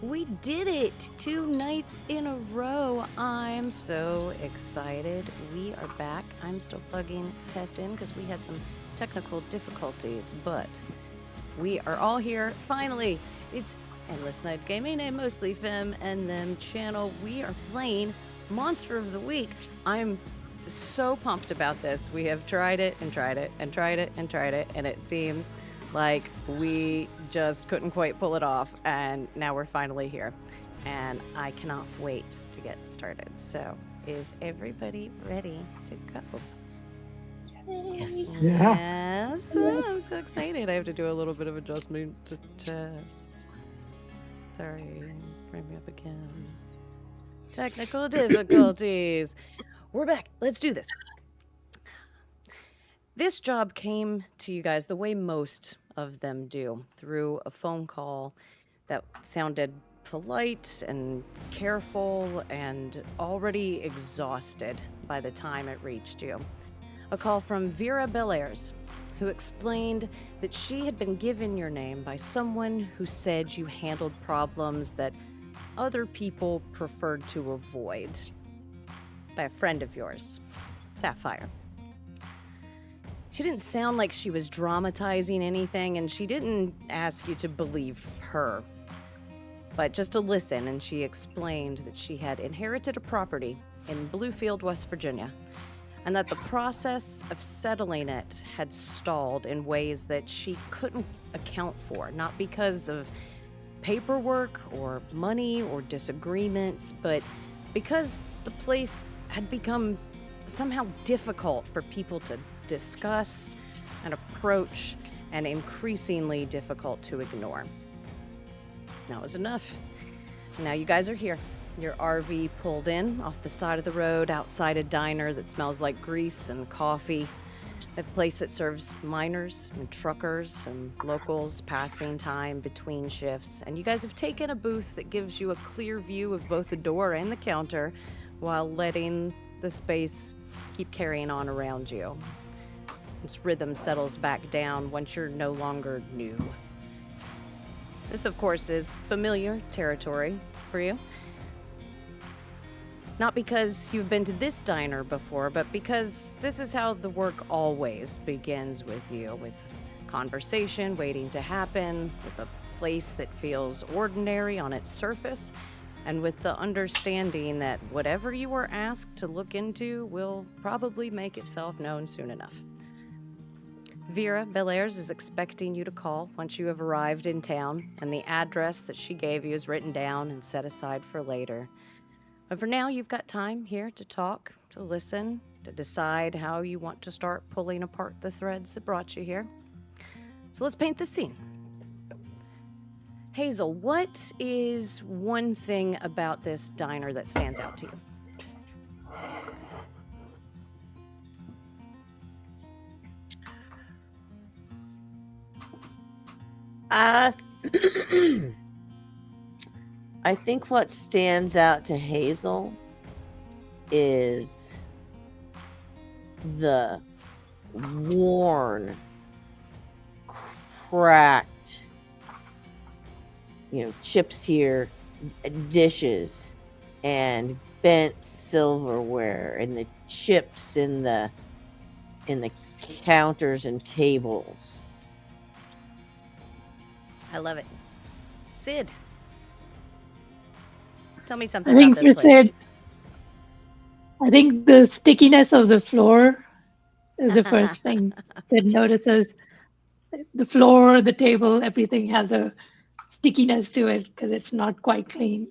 We did it! 2 nights in a row. I'm so excited. We are back. I'm still plugging Tess in because we had some technical difficulties, but we are all here. Finally, it's Endless Night Gaming, a mostly femme and them channel. We are playing Monster of the Week. I'm so pumped about this. We have tried it and tried it and tried it and tried it, and it seems like we just couldn't quite pull it off, and now we're finally here. And I cannot wait to get started. So, is everybody ready to go? Yes. Yeah. Yes. Oh, I'm so excited. I have to do a little bit of adjustment to Tess. Sorry, frame me up again. Technical difficulties. We're back. Let's do this. This job came to you guys the way most of them do, through a phone call that sounded polite and careful and already exhausted by the time it reached you. A call from Vera Belair's, who explained that she had been given your name by someone who said you handled problems that other people preferred to avoid. By a friend of yours, Sapphire. She didn't sound like she was dramatizing anything, and she didn't ask you to believe her, but just to listen. And she explained that she had inherited a property in Bluefield, West Virginia, and that the process of settling it had stalled in ways that she couldn't account for, not because of paperwork or money or disagreements, but because the place had become somehow difficult for people to discuss and approach, and increasingly difficult to ignore. That was enough. Now you guys are here. Your RV pulled in off the side of the road outside a diner that smells like grease and coffee. A place that serves miners and truckers and locals passing time between shifts. And you guys have taken a booth that gives you a clear view of both the door and the counter while letting the space keep carrying on around you. This rhythm settles back down once you're no longer new. This, of course, is familiar territory for you. Not because you've been to this diner before, but because this is how the work always begins with you, with conversation waiting to happen, with a place that feels ordinary on its surface, and with the understanding that whatever you were asked to look into will probably make itself known soon enough. Vera Belair's is expecting you to call once you have arrived in town, and the address that she gave you is written down and set aside for later. But for now, you've got time here to talk, to listen, to decide how you want to start pulling apart the threads that brought you here. So let's paint the scene. Hazel, what is one thing about this diner that stands out to you? I think what stands out to Hazel is the worn, cracked, chips here, dishes, and bent silverware, and the chips in the counters and tables. I love it. Sid, tell me something about this place. Sid, I think the stickiness of the floor is the first thing Sid notices. The floor, the table, everything has a stickiness to it because it's not quite clean.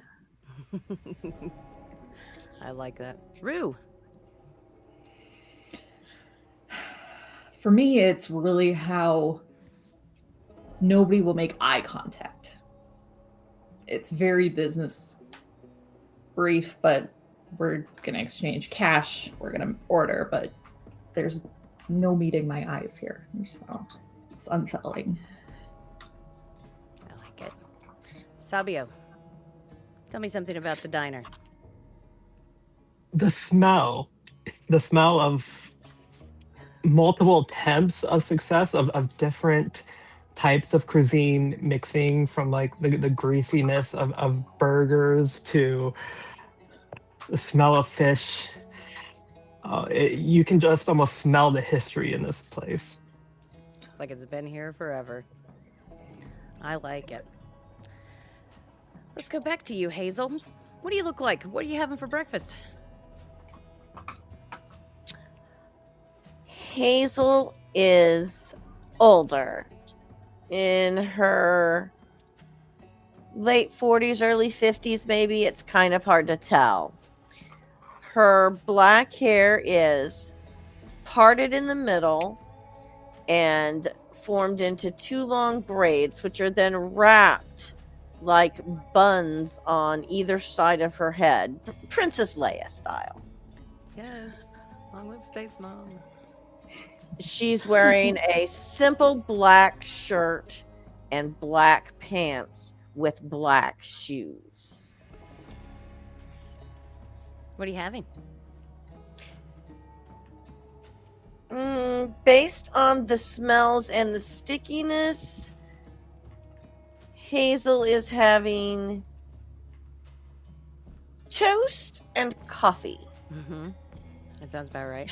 I like that. Rue. For me, it's really how nobody will make eye contact. It's very business brief, but we're going to exchange cash. We're going to order, but there's no meeting my eyes here. So it's unsettling. I like it. Sabio, tell me something about the diner. The smell of multiple attempts of success of different types of cuisine mixing from like the greasiness of burgers to the smell of fish. You can just almost smell the history in this place. It's like it's been here forever. I like it. Let's go back to you, Hazel. What do you look like? What are you having for breakfast? Hazel is older, in her late 40s, early 50s, maybe. It's kind of hard to tell. Her black hair is parted in the middle and formed into 2 long braids, which are then wrapped like buns on either side of her head, Princess Leia style. Yes. Long live Space Mom. She's wearing a simple black shirt and black pants with black shoes. What are you having? Based on the smells and the stickiness, Hazel is having toast and coffee. Mm-hmm. That sounds about right.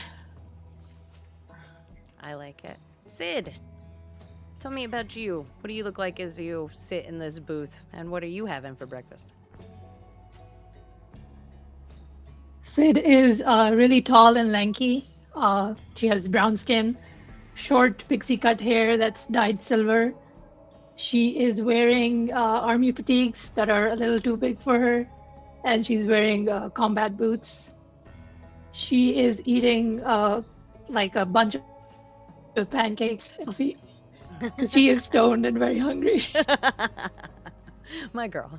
I like it. Sid, tell me about you. What do you look like as you sit in this booth? And what are you having for breakfast? Sid is really tall and lanky. She has brown skin, short pixie cut hair that's dyed silver. She is wearing army fatigues that are a little too big for her, and she's wearing combat boots. She is eating like a bunch of pancakes and coffee. She is stoned and very hungry. My girl.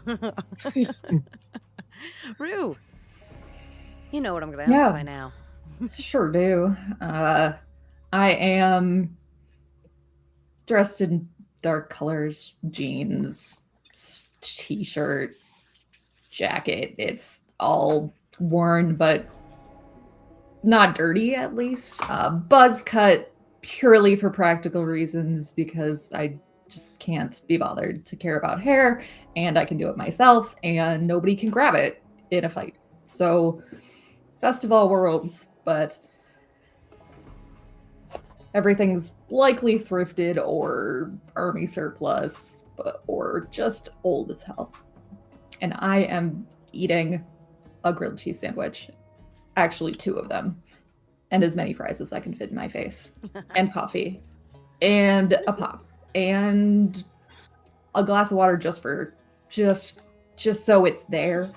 Rue, you know what I'm going to ask Yeah. by now. Sure do. I am dressed in dark colors, jeans, t-shirt, jacket. It's all worn, but not dirty, at least. Buzz cut purely for practical reasons because I just can't be bothered to care about hair, and I can do it myself, and nobody can grab it in a fight. So, best of all worlds, but everything's likely thrifted or army surplus, or just old as hell. And I am eating a grilled cheese sandwich. Actually, 2 of them. And as many fries as I can fit in my face. And coffee. And a pop. And a glass of water just so it's there.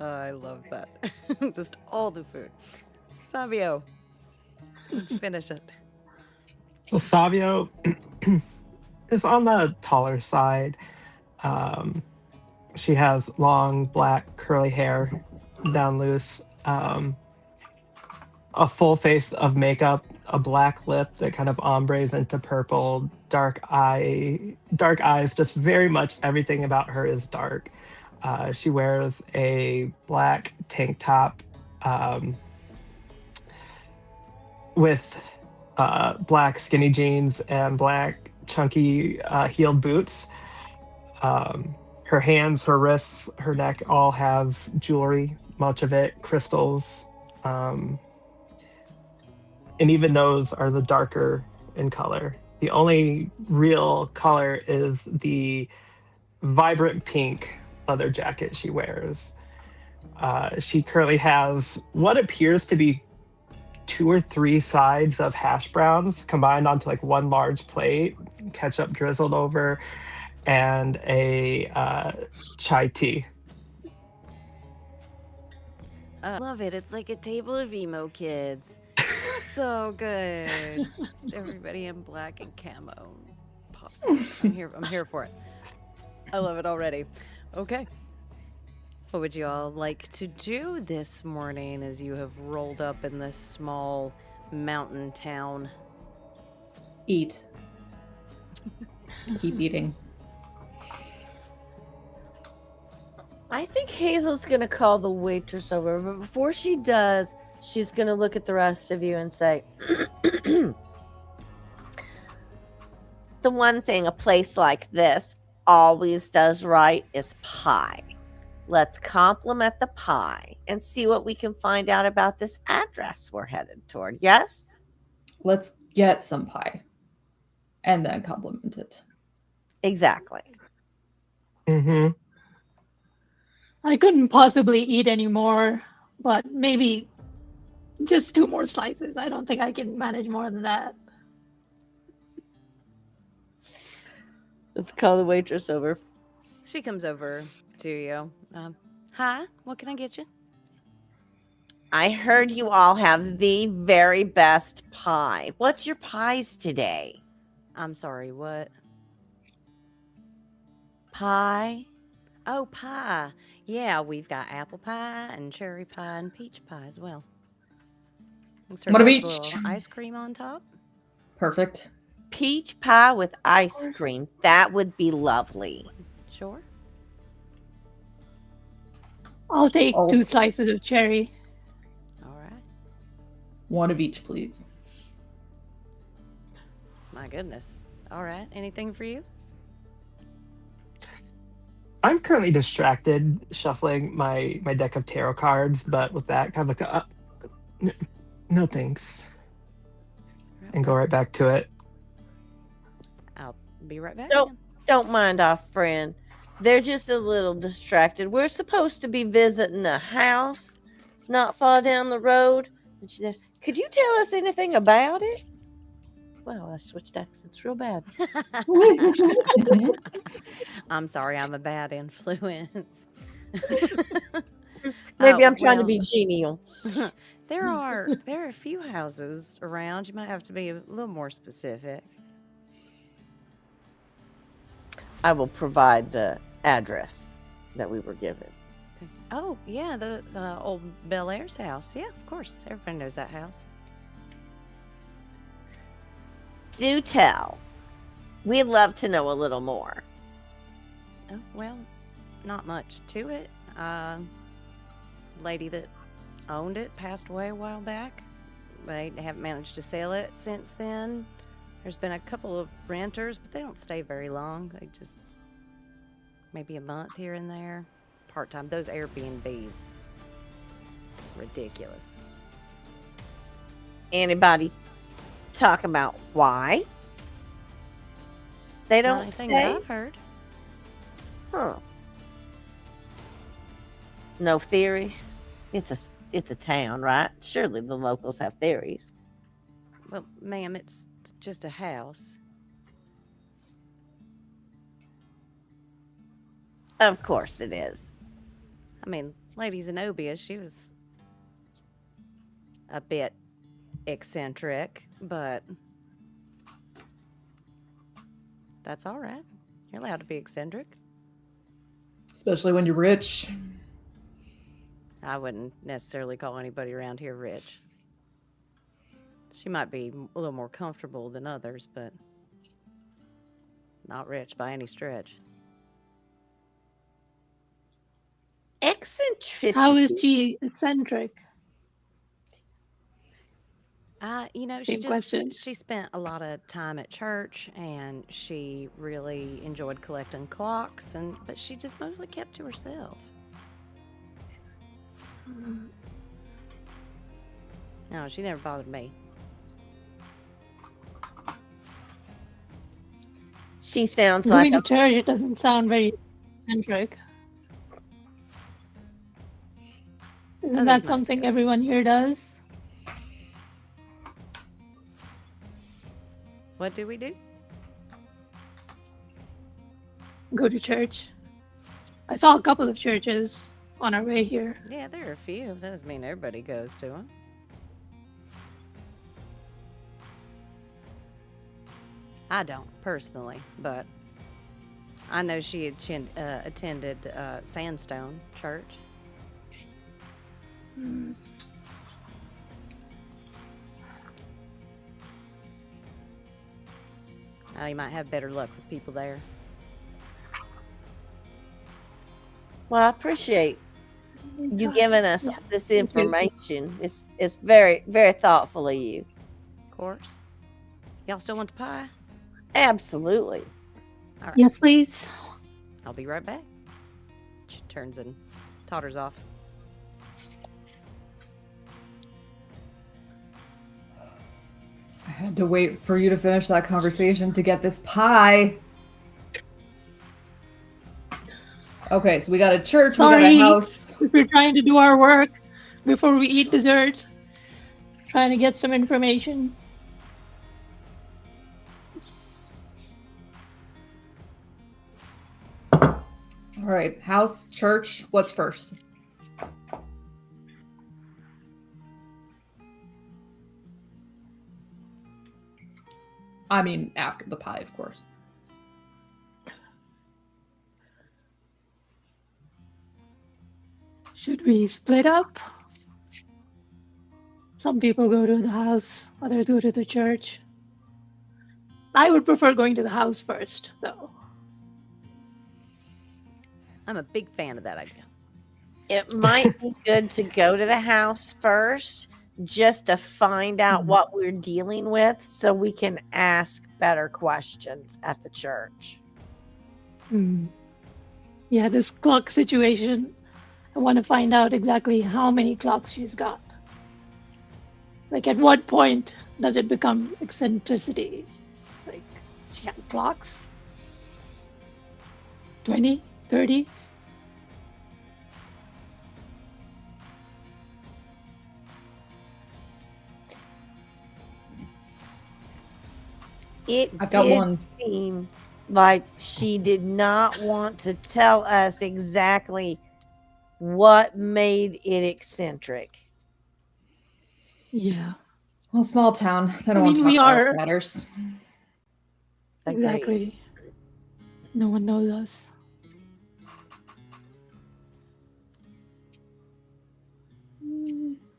I love that. Just all the food. Savio, let's finish it. So Savio is on the taller side. She has long black curly hair down loose, a full face of makeup, a black lip that kind of ombres into purple, dark eyes, just very much everything about her is dark. She wears a black tank top with black skinny jeans and black chunky heeled boots. Her hands, her wrists, her neck all have jewelry, much of it crystals. And even those are the darker in color. The only real color is the vibrant pink leather jacket she wears. She currently has what appears to be 2 or 3 sides of hash browns combined onto like one large plate, ketchup drizzled over, and a chai tea. Love it. It's like a table of emo kids. So good. Just everybody in black and camo. Pops. I'm here for it. I love it already. Okay. What would you all like to do this morning as you have rolled up in this small mountain town? Eat. Keep eating. I think Hazel's going to call the waitress over, but before she does, she's going to look at the rest of you and say, the one thing a place like this always does right is pie. Let's compliment the pie and see what we can find out about this address we're headed toward. Yes? Let's get some pie and then compliment it. Exactly. Mm-hmm. I couldn't possibly eat any more, but maybe just 2 more slices. I don't think I can manage more than that. Let's call the waitress over. She comes over to you. Hi, what can I get you? I heard you all have the very best pie. What's your pies today? I'm sorry, what? Pie? Oh, pie. Yeah, we've got apple pie and cherry pie and peach pie as well. And One of certainly each. put a little ice cream on top. Perfect. Peach pie with ice cream. That would be lovely. Sure. I'll take Oh. 2 slices of cherry. All right. One of each, please. My goodness. All right. Anything for you? I'm currently distracted shuffling my deck of tarot cards, but with that, kind of like, no thanks, and go right back to it. I'll be right back. Nope. then. Don't mind our friend. They're just a little distracted. We're supposed to be visiting a house not far down the road. And she said, could you tell us anything about it? Wow, I switched accents real bad. I'm sorry, I'm a bad influence. Maybe I'm trying to well, be genial. there are a few houses around. You might have to be a little more specific. I will provide the address that we were given. Oh, yeah, the old Bel Air's house. Yeah, of course. Everybody knows that house. Do tell. We'd love to know a little more. Oh, well, not much to it. Lady that owned it passed away a while back. They haven't managed to sell it since then. There's been a couple of renters, but they don't stay very long. They just maybe a month here and there. Part-time. Those Airbnbs. Ridiculous. Anybody talk about why they Not don't anything stay? that I've heard. Huh. No theories? It's a town, right? Surely the locals have theories. Well, ma'am, it's just a house. Of course it is. I mean, Lady Zenobia, she was a bit eccentric, but that's all right. You're allowed to be eccentric. Especially when you're rich. I wouldn't necessarily call anybody around here rich. She might be a little more comfortable than others, but not rich by any stretch. Eccentricity. How is she eccentric? She Same question. she spent a lot of time at church, and she really enjoyed collecting clocks, but she just mostly kept to herself. No, she never bothered me. She sounds like Going to church, it doesn't sound very eccentric. Isn't Others that might something say. everyone here does? What do we do? Go to church. I saw a couple of churches on our way here. Yeah, there are a few. That doesn't mean everybody goes to them. I don't, personally, but I know she had attended Sandstone Church. You might have better luck with people there. Well, I appreciate you giving us Yeah, this thank you. information. It's very, very thoughtful of you. Of course. Y'all still want the pie? Absolutely. All right. Yes, please. I'll be right back. She turns and totters off. I had to wait for you to finish that conversation to get this pie. Okay, so we got a church, we got Sorry. a house. We're trying to do our work before we eat dessert. Trying to get some information. All right, house, church, what's first? I mean, after the pie, of course. Should we split up? Some people go to the house, others go to the church. I would prefer going to the house first, though. I'm a big fan of that idea. It might be good to go to the house first just to find out what we're dealing with so we can ask better questions at the church. Yeah, this clock situation. I want to find out exactly how many clocks she's got. Like, at what point does it become eccentricity? Like, she had clocks? 20? 30? It I've got did one. seem like she did not want to tell us exactly what made it eccentric. Yeah, Well, small town. They don't I want to mean, talk we about are- matters. Agreed. exactly. No one knows us.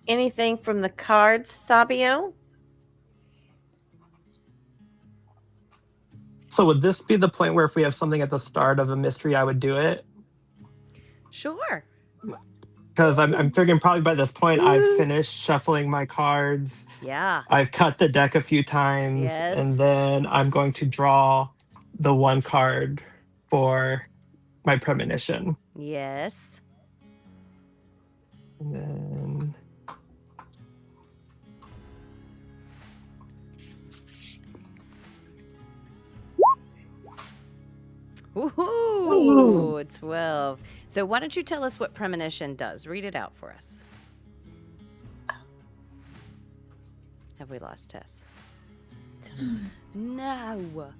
Anything from the cards, Sabio? So would this be the point where if we have something at the start of a mystery, I would do it? Sure. Because I'm figuring probably by this point I've finished shuffling my cards. Yeah. I've cut the deck a few times, Yes. and then I'm going to draw the one card for my premonition. Yes. And then Ooh, 12. So why don't you tell us what premonition does? Read it out for us. Have we lost Tess? No.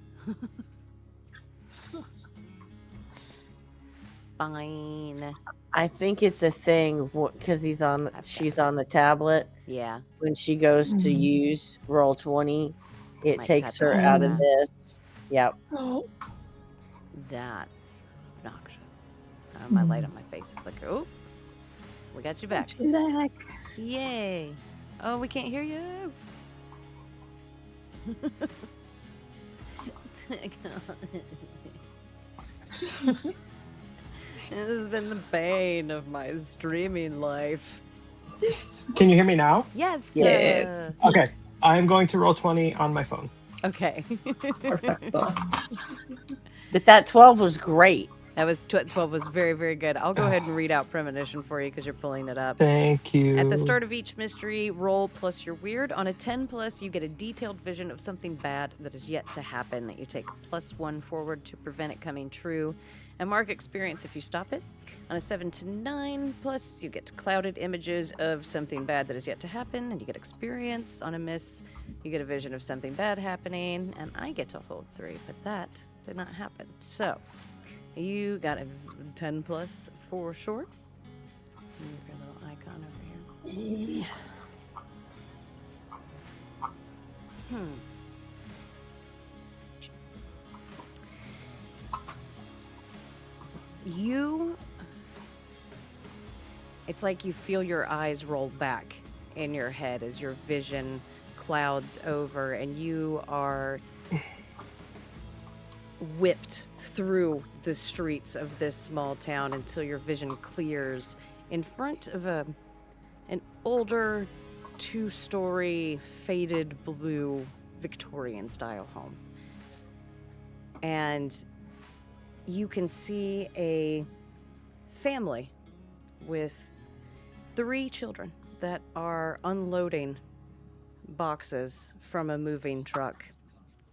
Fine. I think it's a thing because she's on the tablet. Yeah. When she goes to use roll 20, it Might takes cut her that out of out. this. Yep. Oh, That's obnoxious. My light on my face is flicker. Oh, we got you back. what the heck? Yay. Oh, we can't hear you. This has been the bane of my streaming life. can you hear me now? Yes. Yes. Okay. I'm going to roll 20 on my phone. Okay. Perfecto. But that 12 was great. That was 12 was very, very good. I'll go ahead and read out premonition for you because you're pulling it up. Thank you. At the start of each mystery, roll plus your weird. On a 10 plus, you get a detailed vision of something bad that is yet to happen. You take +1 forward to prevent it coming true, and mark experience if you stop it. On a 7 to 9 plus, you get clouded images of something bad that is yet to happen, and you get experience. On a miss, you get a vision of something bad happening, and I get to hold 3, but that did not happen. So, you got a 10 plus for sure. Move your little icon over here. It's like you feel your eyes roll back in your head as your vision clouds over, and you are whipped through the streets of this small town until your vision clears in front of an older 2-story faded blue Victorian style home. And you can see a family with 3 children that are unloading boxes from a moving truck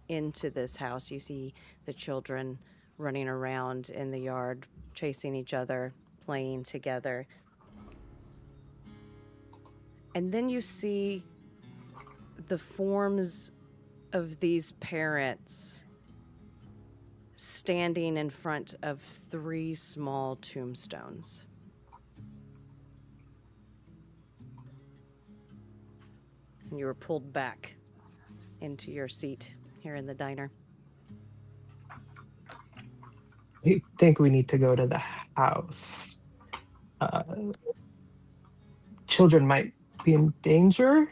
into this house. You see the children running around in the yard, chasing each other, playing together. And then you see the forms of these parents standing in front of 3 small tombstones. And you were pulled back into your seat here in the diner. I think we need to go to the house. Children might be in danger,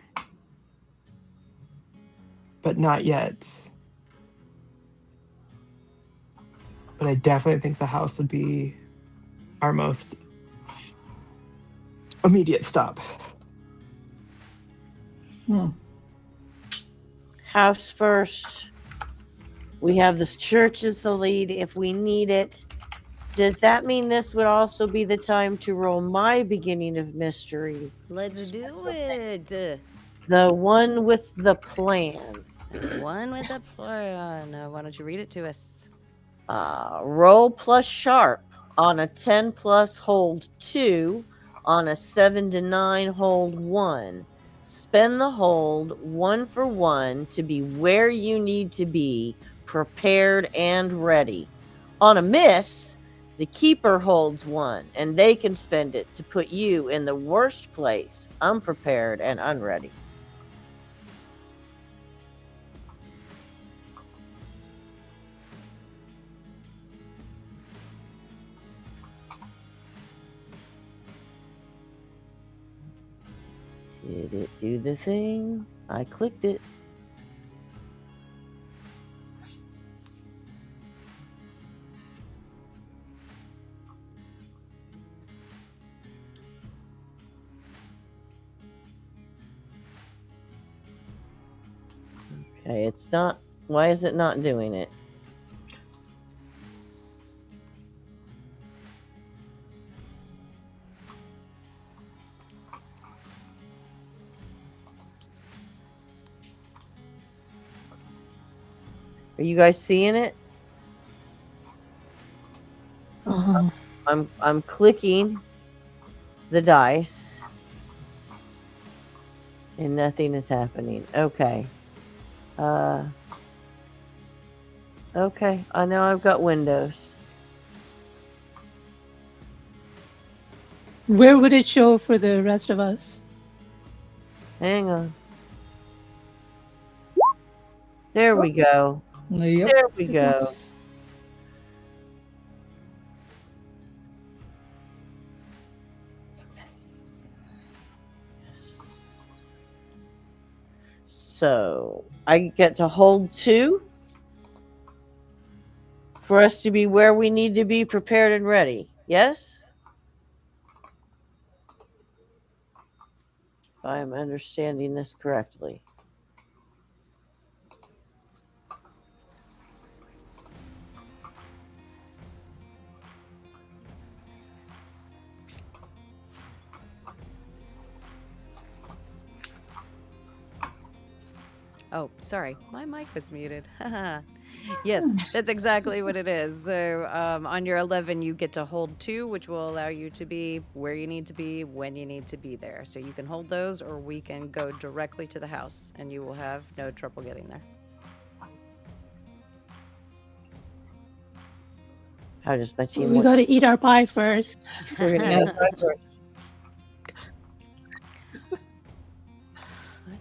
but not yet. But I definitely think the house would be our most immediate stop. House first. We have this church as the lead if we need it. Does that mean this would also be the time to roll my beginning of mystery? Let's do it. The one with the plan. One with a plan. Why don't you read it to us? Roll plus sharp. On a 10 plus, hold 2. On a 7 to 9, hold 1. Spend the hold 1 for 1 to be where you need to be, prepared and ready. On a miss, the keeper holds 1, and they can spend it to put you in the worst place, unprepared and unready. Did it do the thing? I clicked it. Okay, it's not. Why is it not doing it? Are you guys seeing it? I'm clicking the dice and nothing is happening. Okay. Okay. I know I've got Windows. Where would it show for the rest of us? Hang on. There we go. Yep. There we go. Success. So I get to hold 2 for us to be where we need to be, prepared and ready. Yes? If I am understanding this correctly. Oh, sorry. My mic was muted. Yes, that's exactly what it is. So on your 11, you get to hold 2, which will allow you to be where you need to be, when you need to be there. So you can hold those, or we can go directly to the house, and you will have no trouble getting there. How does my team We want got to eat our pie first. We're gonna go outside first. What?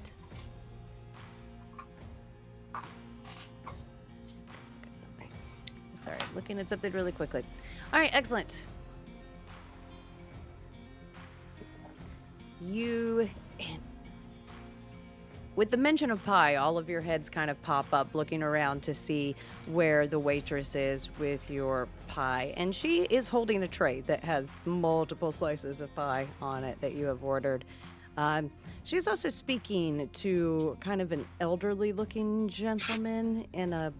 Sorry, looking at something really quickly. All right, excellent. With the mention of pie, all of your heads kind of pop up looking around to see where the waitress is with your pie. And she is holding a tray that has multiple slices of pie on it that you have ordered. She's also speaking to kind of an elderly looking gentleman in a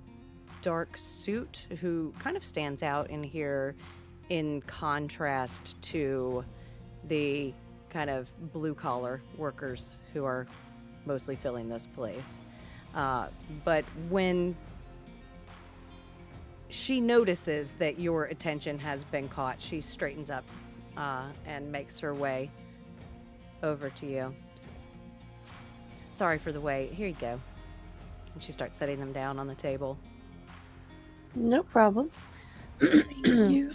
dark suit who kind of stands out in here in contrast to the kind of blue collar workers who are mostly filling this place. But when she notices that your attention has been caught, she straightens up and makes her way over to you. Sorry for the wait. Here you go. And she starts setting them down on the table. No problem. Thank you.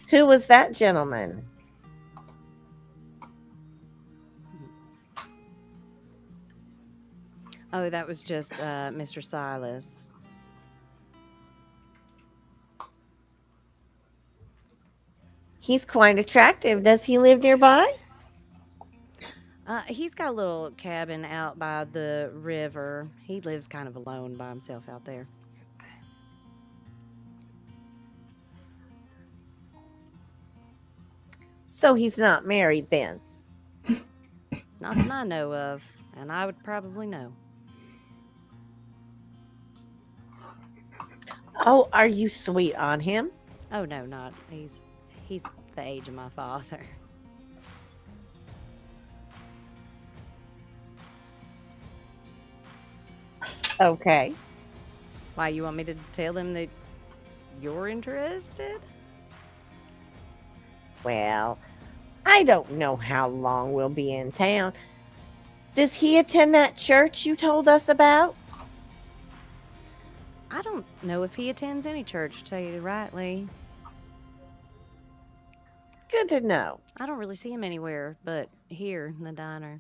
Who was that gentleman? Oh, that was just Mr. Silas. He's quite attractive. Does he live nearby? He's got a little cabin out by the river. He lives kind of alone by himself out there. So he's not married then? Not that I know of, and I would probably know. Oh, are you sweet on him? Oh no, not. He's the age of my father. Okay. Why, you want me to tell him that you're interested? Well, I don't know how long we'll be in town. Does he attend that church you told us about? I don't know if he attends any church, to tell you rightly. Good to know. I don't really see him anywhere but here in the diner.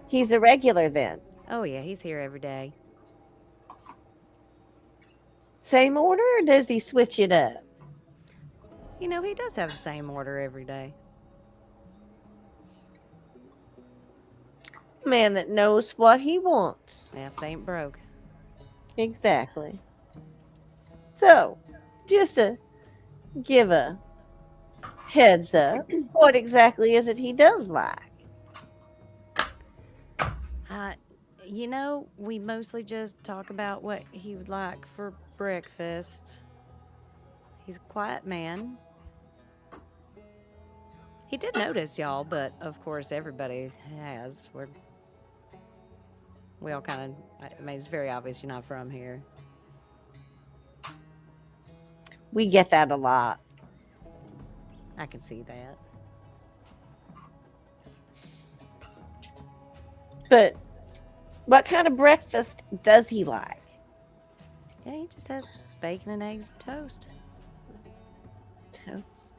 He's a regular then. Oh yeah, he's here every day. Same order, or does he switch it up? You know, he does have the same order every day. Man that knows what he wants. Yeah, if it ain't broke. Exactly. So, just to give a heads up, what exactly is it he does like? You know, we mostly just talk about what he would like for breakfast. He's a quiet man. He did notice y'all, but of course everybody has. We all kind of, I mean, it's very obvious you're not from here. We get that a lot. I can see that. But what kind of breakfast does he like? Yeah, he just has bacon and eggs and toast. Toast.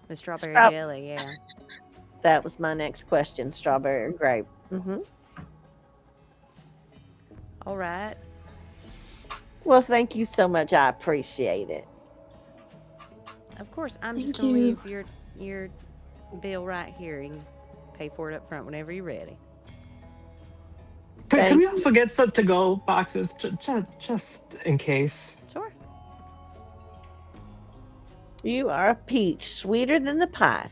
With strawberry Straw- jelly, yeah. That was my next question. Strawberry or grape? Mm-hmm. All right. Well, thank you so much. I appreciate it. Of course, I'm just Thank going to you. leave your bill right here. You can pay for it up front whenever you're ready. Could Thank we also get some to-go boxes just in case? Sure. You are a peach, sweeter than the pie.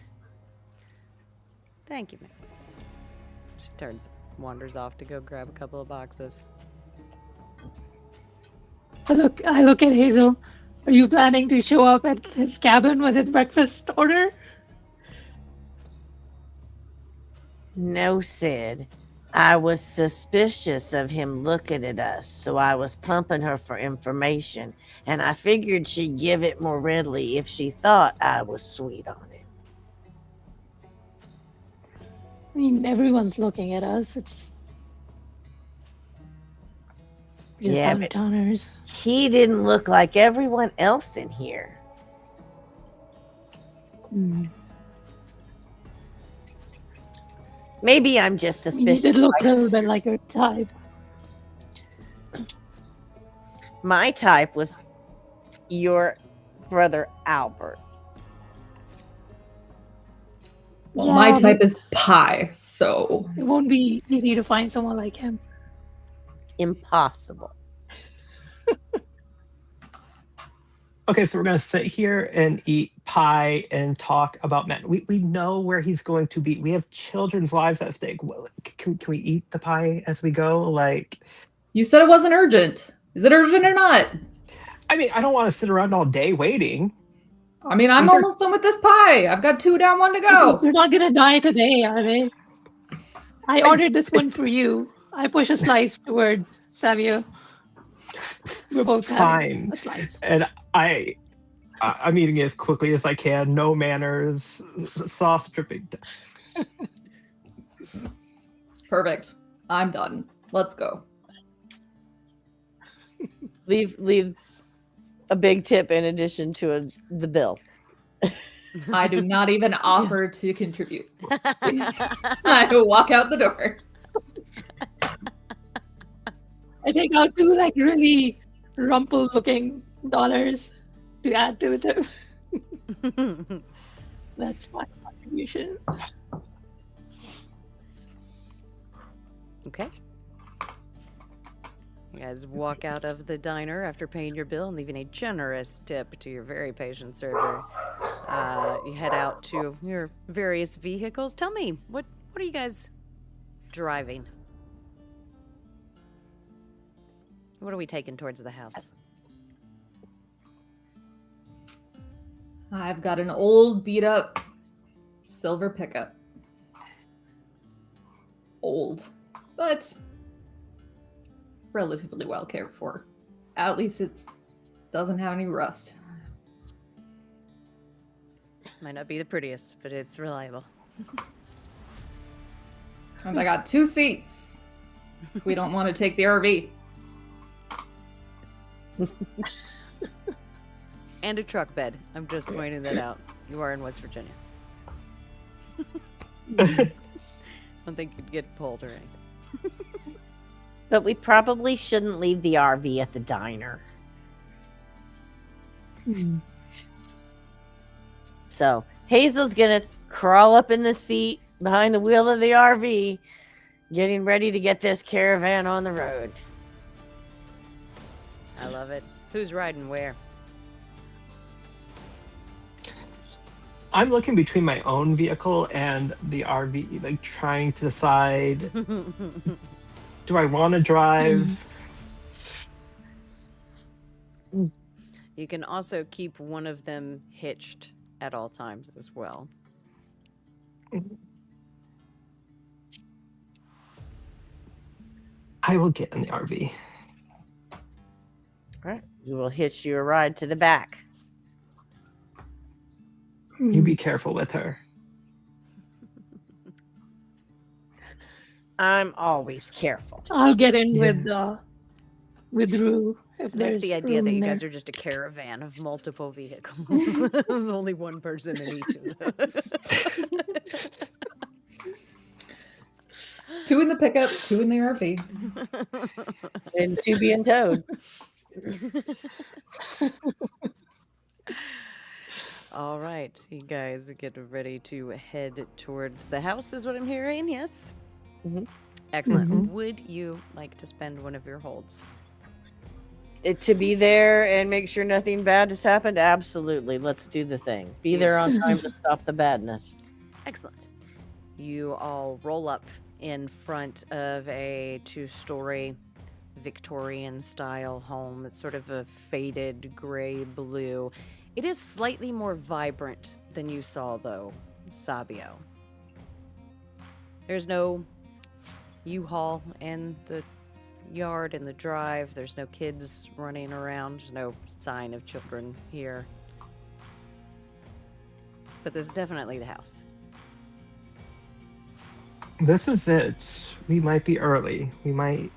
Thank you, ma'am. She wanders off to go grab a couple of boxes. I look at Hazel. Are you planning to show up at his cabin with his breakfast order? No, Sid. I was suspicious of him looking at us, so I was pumping her for information, and I figured she'd give it more readily if she thought I was sweet on it. I mean, everyone's looking at us. It's just Yeah, out of but towners. he didn't look like everyone else in here. Mm. Maybe I'm just I mean, he suspicious. did look a little bit like your type. My type was your brother Albert. Well, Yeah, my but type is pie, so it won't be easy to find someone like him. Impossible. Okay, so we're gonna sit here and eat pie and talk about men. We know where he's going to be. We have children's lives at stake. Can we eat the pie as we go? Like, you said it wasn't urgent. Is it urgent or not? I mean, I don't want to sit around all day waiting. I mean, I'm These are almost done with this pie. I've got 2 down, 1 to go. You're not gonna die today, are they? I ordered this one for you. I push a slice towards Savio. We're both having fine, a slice. and I'm eating it as quickly as I can. No manners, sauce dripping. Perfect. I'm done. Let's go. Leave a big tip in addition to the bill. I do not even offer to contribute. I walk out the door. I take out 2 like really rumpled-looking dollars to add to the. That's my contribution. Okay. You guys walk out of the diner after paying your bill and leaving a generous tip to your very patient server. You head out to your various vehicles. Tell me, what are you guys driving? What are we taking towards the house? I've got an old, beat up silver pickup. Old, but relatively well cared for. At least it doesn't have any rust. Might not be the prettiest, but it's reliable. And I got 2 seats. If we don't want to take the RV. And a truck bed. I'm just pointing that out. You are in West Virginia. I don't think you'd get pulled or anything. But we probably shouldn't leave the RV at the diner. So Hazel's gonna crawl up in the seat behind the wheel of the RV, getting ready to get this caravan on the road. I love it. Who's riding where? I'm looking between my own vehicle and the RV, like trying to decide, do I want to drive? You can also keep one of them hitched at all times as well. I will get in the RV. All right. We will hitch you a ride to the back. You be careful with her. I'm always careful. I'll get in Yeah. with Rue if I like there's the idea room that you there. guys are just a caravan of multiple vehicles. With only one person in each of them. 2 in the pickup, 2 in the RV. And to being towed. All right, you guys get ready to head towards the house, is what I'm hearing. Yes. Mhm. Excellent. Mhm. Would you like to spend one of your holds? To be there and make sure nothing bad has happened? Absolutely. Let's do the thing. Be there on time to stop the badness. Excellent. You all roll up in front of a 2-story Victorian style home. It's sort of a faded gray blue. It is slightly more vibrant than you saw, though, Sabio. There's no U-Haul in the yard, in the drive. There's no kids running around. There's no sign of children here. But this is definitely the house. This is it. We might be early. We might.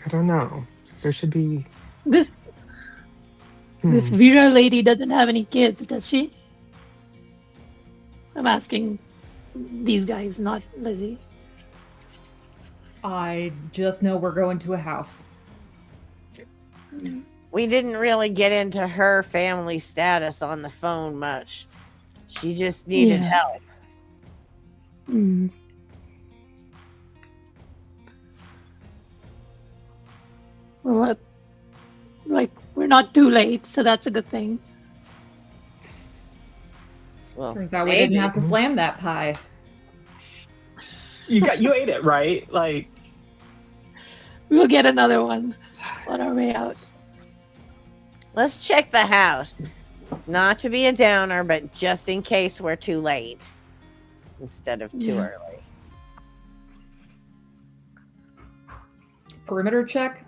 I don't know. There should be. This Vera lady doesn't have any kids, does she? I'm asking these guys, not Lizzie. I just know we're going to a house. We didn't really get into her family status on the phone much. She just needed Yeah. help. Hmm. Well, like we're not too late, so that's a good thing. Well, Turns out we didn't maybe. have to slam that pie. You ate it, right? Like, We'll get another one on our way out. Let's check the house. Not to be a downer, but just in case we're too late instead of too Yeah. early. Perimeter check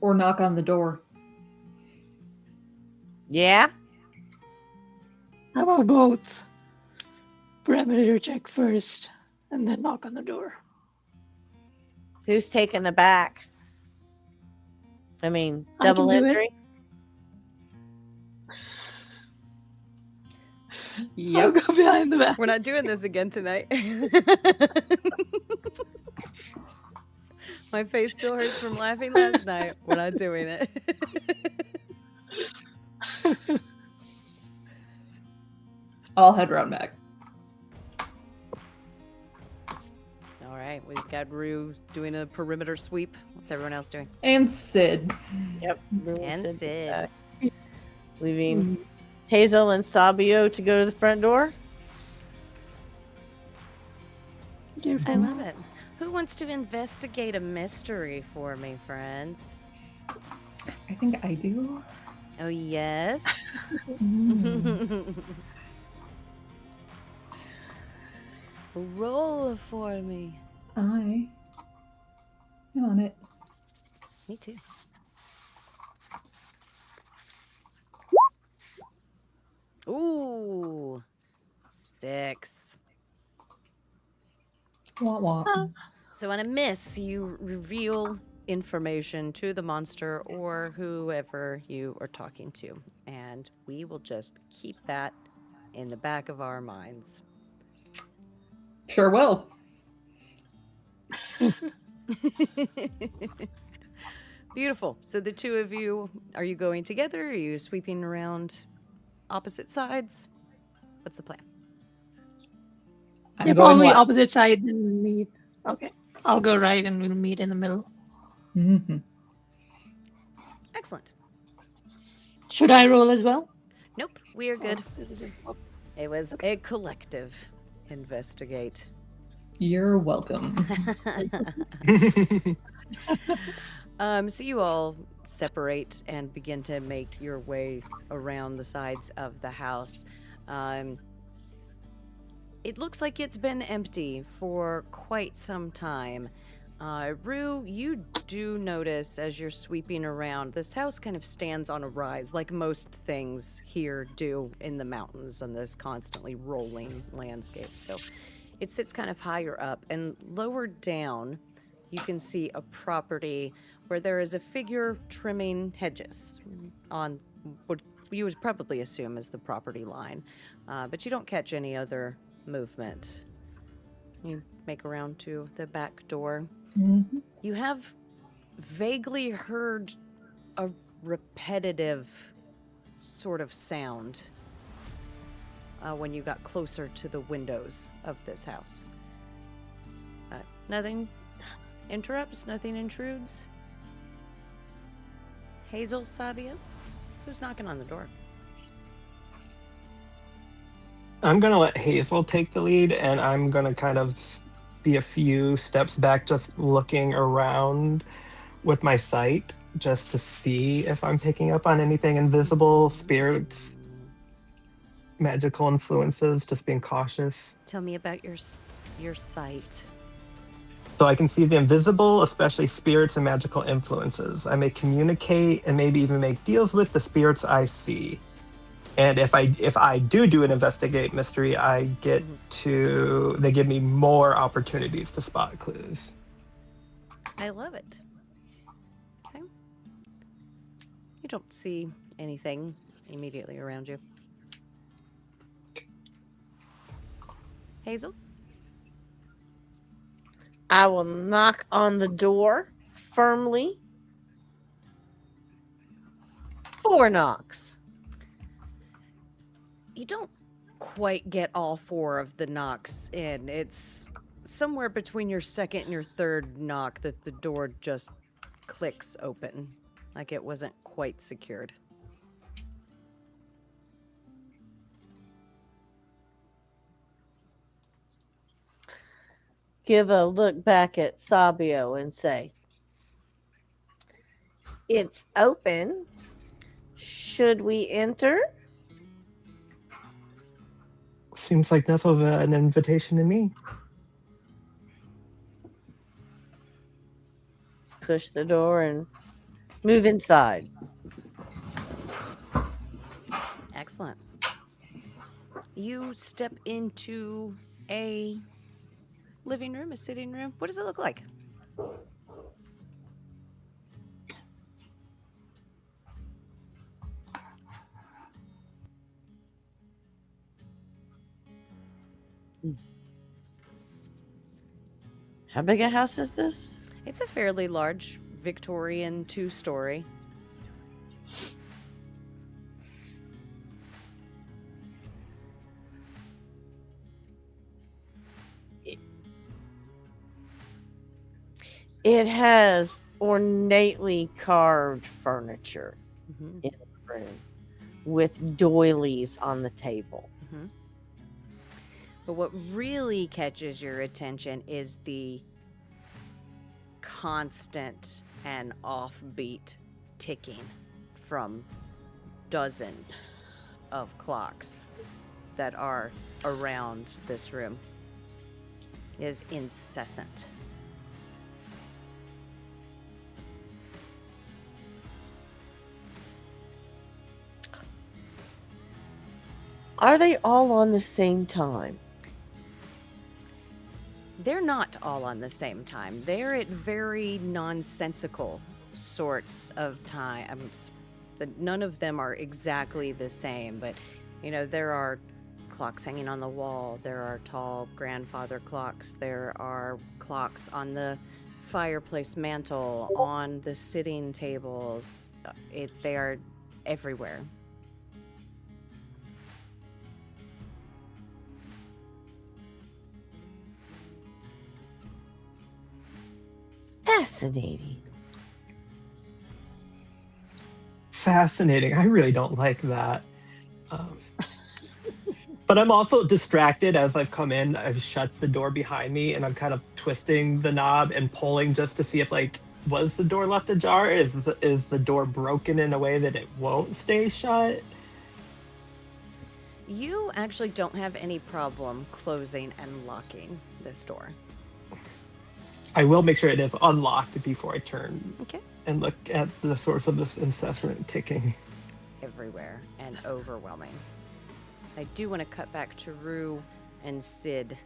or knock on the door. Yeah? How about both? Perimeter check first, and then knock on the door. Who's taking the back? I mean, I can double do it. entry? I'll Yep. go behind the back. We're not doing this again tonight. My face still hurts from laughing last night. We're not doing it. I'll head round back. All right, we've got Rue doing a perimeter sweep. What's everyone else doing? And Sid. Yep. And Sid. back. Leaving Hazel and Sabio to go to the front door. Careful. I love it. Who wants to investigate a mystery for me, friends? I think I do. Oh, yes. Roll for me. I am on it. Me too. Ooh, 6. Wah wah. So on a miss, you reveal information to the monster or whoever you are talking to, and we will just keep that in the back of our minds. Sure will. Beautiful. So the two of you, are you going together? Are you sweeping around opposite sides? What's the plan? I'm Yeah, going probably left. opposite sides and meet. Okay. I'll go right and we'll meet in the middle. Mhm. Excellent. Should I roll as well? Nope, we are good. Oh. It was a collective investigate. You're welcome. So you all separate and begin to make your way around the sides of the house. It looks like it's been empty for quite some time. Rue, you do notice as you're sweeping around, this house kind of stands on a rise, like most things here do in the mountains on this constantly rolling landscape. So it sits kind of higher up, and lower down, you can see a property where there is a figure trimming hedges on what you would probably assume is the property line, but you don't catch any other movement. You make around to the back door. Mhm. You have vaguely heard a repetitive sort of sound when you got closer to the windows of this house. Nothing interrupts, nothing intrudes. Hazel, Sabia, who's knocking on the door? I'm gonna let Hazel take the lead, and I'm gonna kind of be a few steps back, just looking around with my sight, just to see if I'm picking up on anything invisible, spirits, magical influences, just being cautious. Tell me about your sight. So I can see the invisible, especially spirits and magical influences. I may communicate and maybe even make deals with the spirits I see. And if I do an investigate mystery, I get to, they give me more opportunities to spot clues. I love it. Okay. You don't see anything immediately around you. Hazel? I will knock on the door firmly. 4 knocks. You don't quite get all 4 of the knocks in. It's somewhere between your second and your third knock that the door just clicks open, like it wasn't quite secured. Give a look back at Sabio and say, "It's open. Should we enter?" Seems like enough of an invitation to me. Push the door and move inside. Excellent. You step into a living room, a sitting room. What does it look like? How big a house is this? It's a fairly large Victorian 2-story. It has ornately carved furniture Mm-hmm. in the room with doilies on the table. Mm-hmm. But what really catches your attention is the constant and offbeat ticking from dozens of clocks that are around this room. It is incessant. Are they all on the same time? They're not all on the same time. They're at very nonsensical sorts of times. None of them are exactly the same, but there are clocks hanging on the wall. There are tall grandfather clocks. There are clocks on the fireplace mantle, on the sitting tables. They are everywhere. Fascinating. Fascinating. I really don't like that. But I'm also distracted as I've come in. I've shut the door behind me and I'm kind of twisting the knob and pulling just to see if, like, was the door left ajar? Is the door broken in a way that it won't stay shut? You actually don't have any problem closing and locking this door. I will make sure it is unlocked before I turn Okay. and look at the source of this incessant ticking. It's everywhere and overwhelming. I do want to cut back to Rue and Sid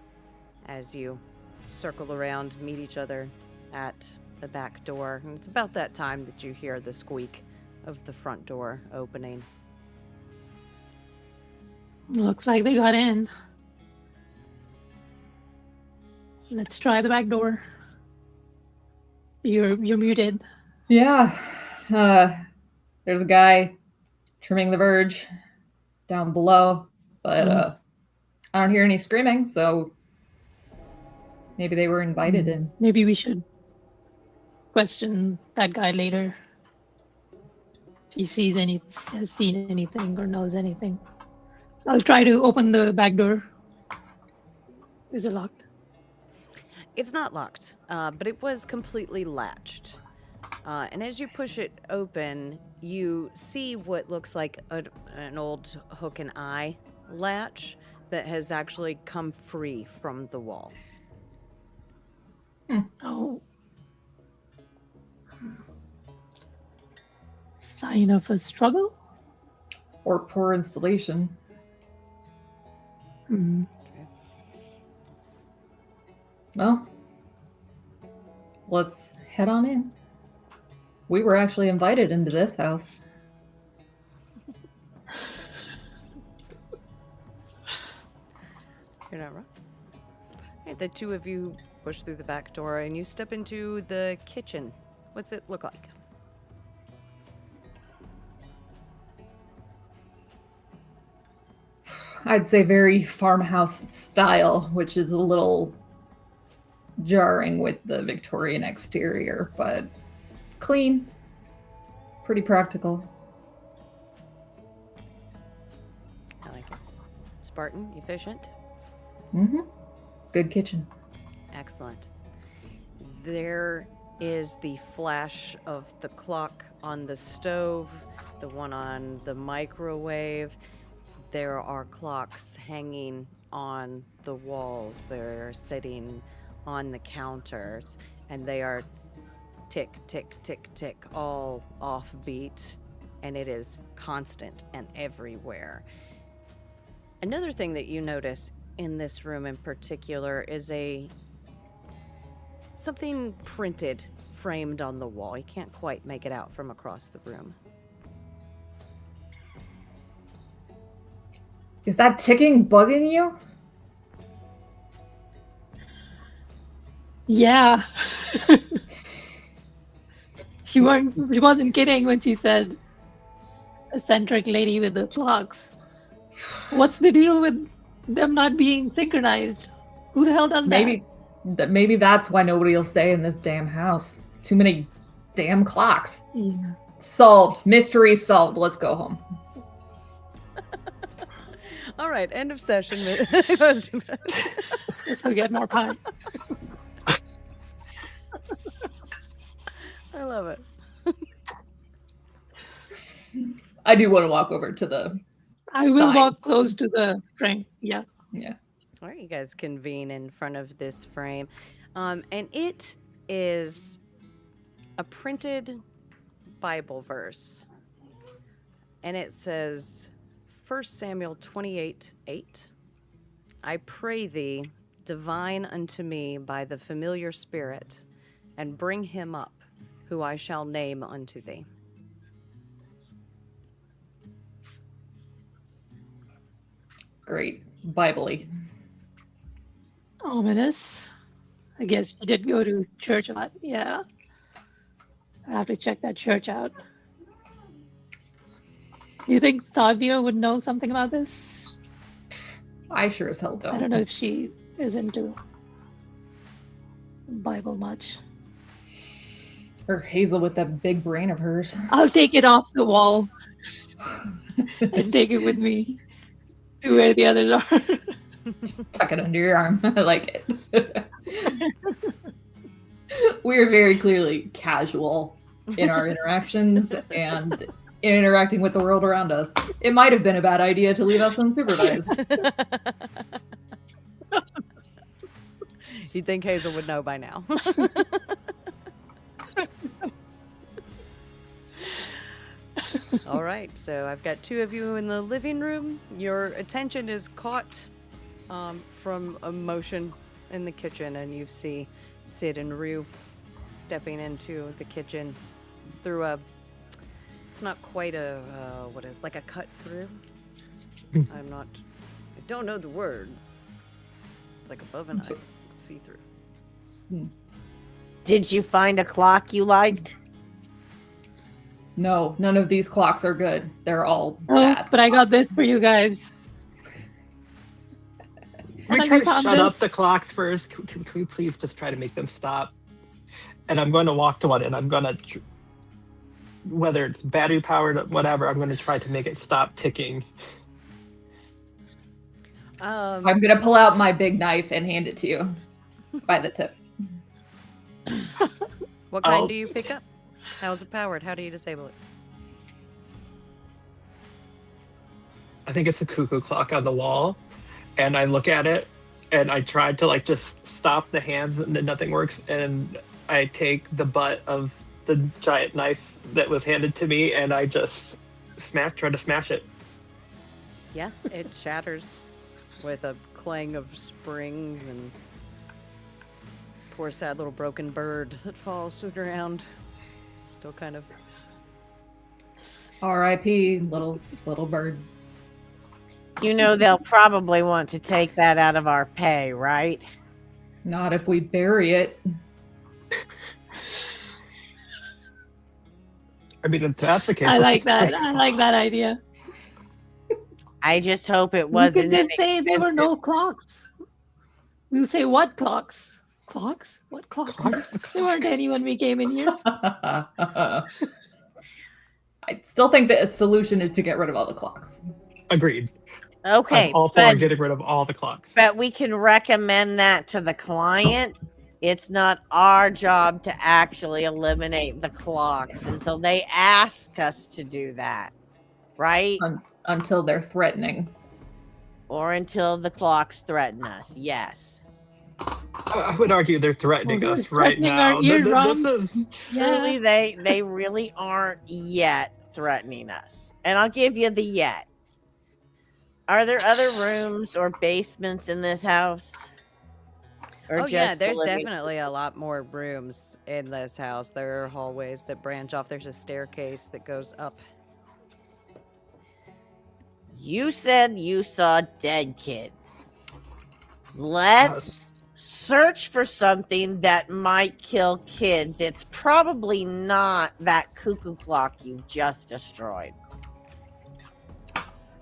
as you circle around, meet each other at the back door. And it's about that time that you hear the squeak of the front door opening. Looks like they got in. Let's try the back door. You're muted. Yeah. There's a guy trimming the verge down below, but I don't hear any screaming, so maybe they were invited in. Maybe we should question that guy later. If he has seen anything or knows anything. I'll try to open the back door. Is it locked? It's not locked, but it was completely latched. And as you push it open, you see what looks like an old hook and eye latch that has actually come free from the wall. Oh. Sign of a struggle? Or poor installation. Hmm. Well, let's head on in. We were actually invited into this house. You're not wrong. Okay, the two of you push through the back door and you step into the kitchen. What's it look like? I'd say very farmhouse style, which is a little jarring with the Victorian exterior, but clean, pretty practical. I like it. Spartan, efficient. Mm-hmm. Good kitchen. Excellent. There is the flash of the clock on the stove, the one on the microwave. There are clocks hanging on the walls. They're sitting on the counters, and they are tick, tick, tick, tick, all offbeat, and it is constant and everywhere. Another thing that you notice in this room in particular is something printed, framed on the wall. You can't quite make it out from across the room. Is that ticking bugging you? Yeah. She wasn't kidding when she said eccentric lady with the clocks. What's the deal with them not being synchronized? Who the hell does Maybe that's why nobody will stay in this damn house. Too many damn clocks. that? Yeah. Solved. Mystery solved. Let's go home. All right, end of session. Let's go get more pie. I love it. I do want to walk over to the... I will Fine. walk close to the frame. Yeah. Yeah. All right, you guys convene in front of this frame. And it is a printed Bible verse. And it says, 1 Samuel 28:8. I pray thee, divine unto me by the familiar spirit, and bring him up, who I shall name unto thee. Great. Bible-y. Ominous. I guess she did go to church a lot. Yeah. I have to check that church out. You think Savia would know something about this? I sure as hell don't. I don't know if she is into Bible much. Or Hazel with that big brain of hers. I'll take it off the wall and take it with me to where the others are. Just tuck it under your arm. I like it. We're very clearly casual in our interactions and in interacting with the world around us. It might have been a bad idea to leave us unsupervised. You'd think Hazel would know by now. All right, so I've got two of you in the living room. Your attention is caught from a motion in the kitchen, and you see Sid and Rue stepping into the kitchen through it's not quite a, what is, like a cut through? I don't know the words. It's like above an eye, see through. Did you find a clock you liked? No, none of these clocks are good. They're all Oh, bad. but I got this for you guys. Can we Have try you to found shut up this? the clocks first? Can we please just try to make them stop? And I'm going to walk to one, and I'm going to, whether it's battery powered, whatever, I'm going to try to make it stop ticking. I'm going to pull out my big knife and hand it to you by the tip. What kind I'll- do you pick up? How's it powered? How do you disable it? I think it's a cuckoo clock on the wall, and I look at it, and I tried to like just stop the hands, and then nothing works, and I take the butt of the giant knife that was handed to me, and I just try to smash it. Yeah, it shatters with a clang of springs and poor sad little broken bird that falls to the ground. Still kind of. R.I.P. little bird. You know they'll probably want to take that out of our pay, right? Not if we bury it. I mean, if that's the case, I let's like just that. break- I like that idea. I just hope it We wasn't could an just say there were expensive. no clocks. We'll say what clocks? Clocks? What clocks? Clocks? What There weren't clocks? any when we came in here. I still think that a solution is to get rid of all the clocks. Agreed. I'm Okay, all for getting rid of all the clocks. but we can recommend that to the client. It's not our job to actually eliminate the clocks until they ask us to do that, right? Until they're threatening. Or until the clocks threaten us. Yes. I would argue they're threatening they're us right threatening our now. This eardrums. is Truly, they really aren't yet threatening us. And I'll give you the yet. Are there other rooms or basements in this house? Or Oh yeah, just the there's living- definitely a lot more rooms in this house. There are hallways that branch off. There's a staircase that goes up. You said you saw dead kids. Let's search for something that might kill kids. It's probably not that cuckoo clock you just destroyed.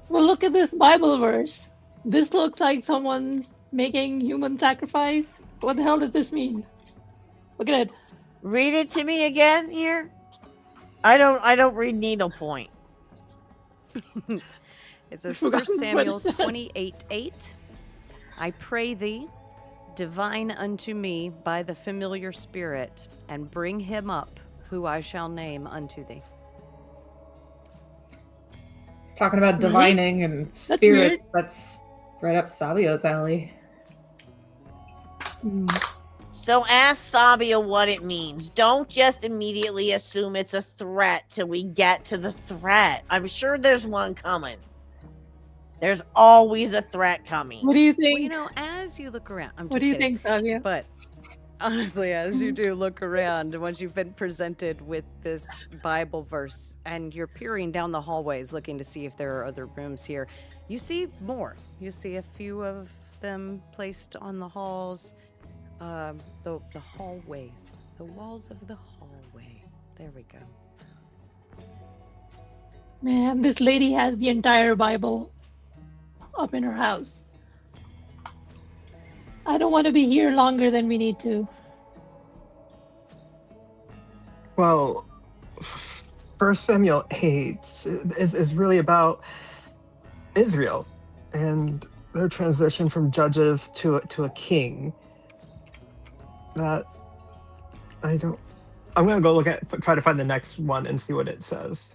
Well, look at this Bible verse. This looks like someone making human sacrifice. What the hell does this mean? Look at it. Read it to me again here. I don't read needlepoint. It says Forgotten 1 what Samuel it said. 28:8. I pray thee, divine unto me by the familiar spirit, and bring him up, who I shall name unto thee. It's talking about Really? divining and spirit. weird. That's right up Savio's alley. Hmm. So ask Sabia what it means. Don't just immediately assume it's a threat till we get to the threat. I'm sure there's one coming. There's always a threat coming. What do you Well, think? you know, as you look around, I'm What just do you kidding. think, Savia? But honestly, as you do look around, once you've been presented with this Bible verse and you're peering down the hallways looking to see if there are other rooms here, you see more. You see a few of them placed on the halls, the hallways, the walls of the hallway. There we go. Man, this lady has the entire Bible up in her house. I don't want to be here longer than we need to. well, 1 Samuel 8 is really about Israel and their transition from judges to a king. That I'm gonna go try to find the next one and see what it says.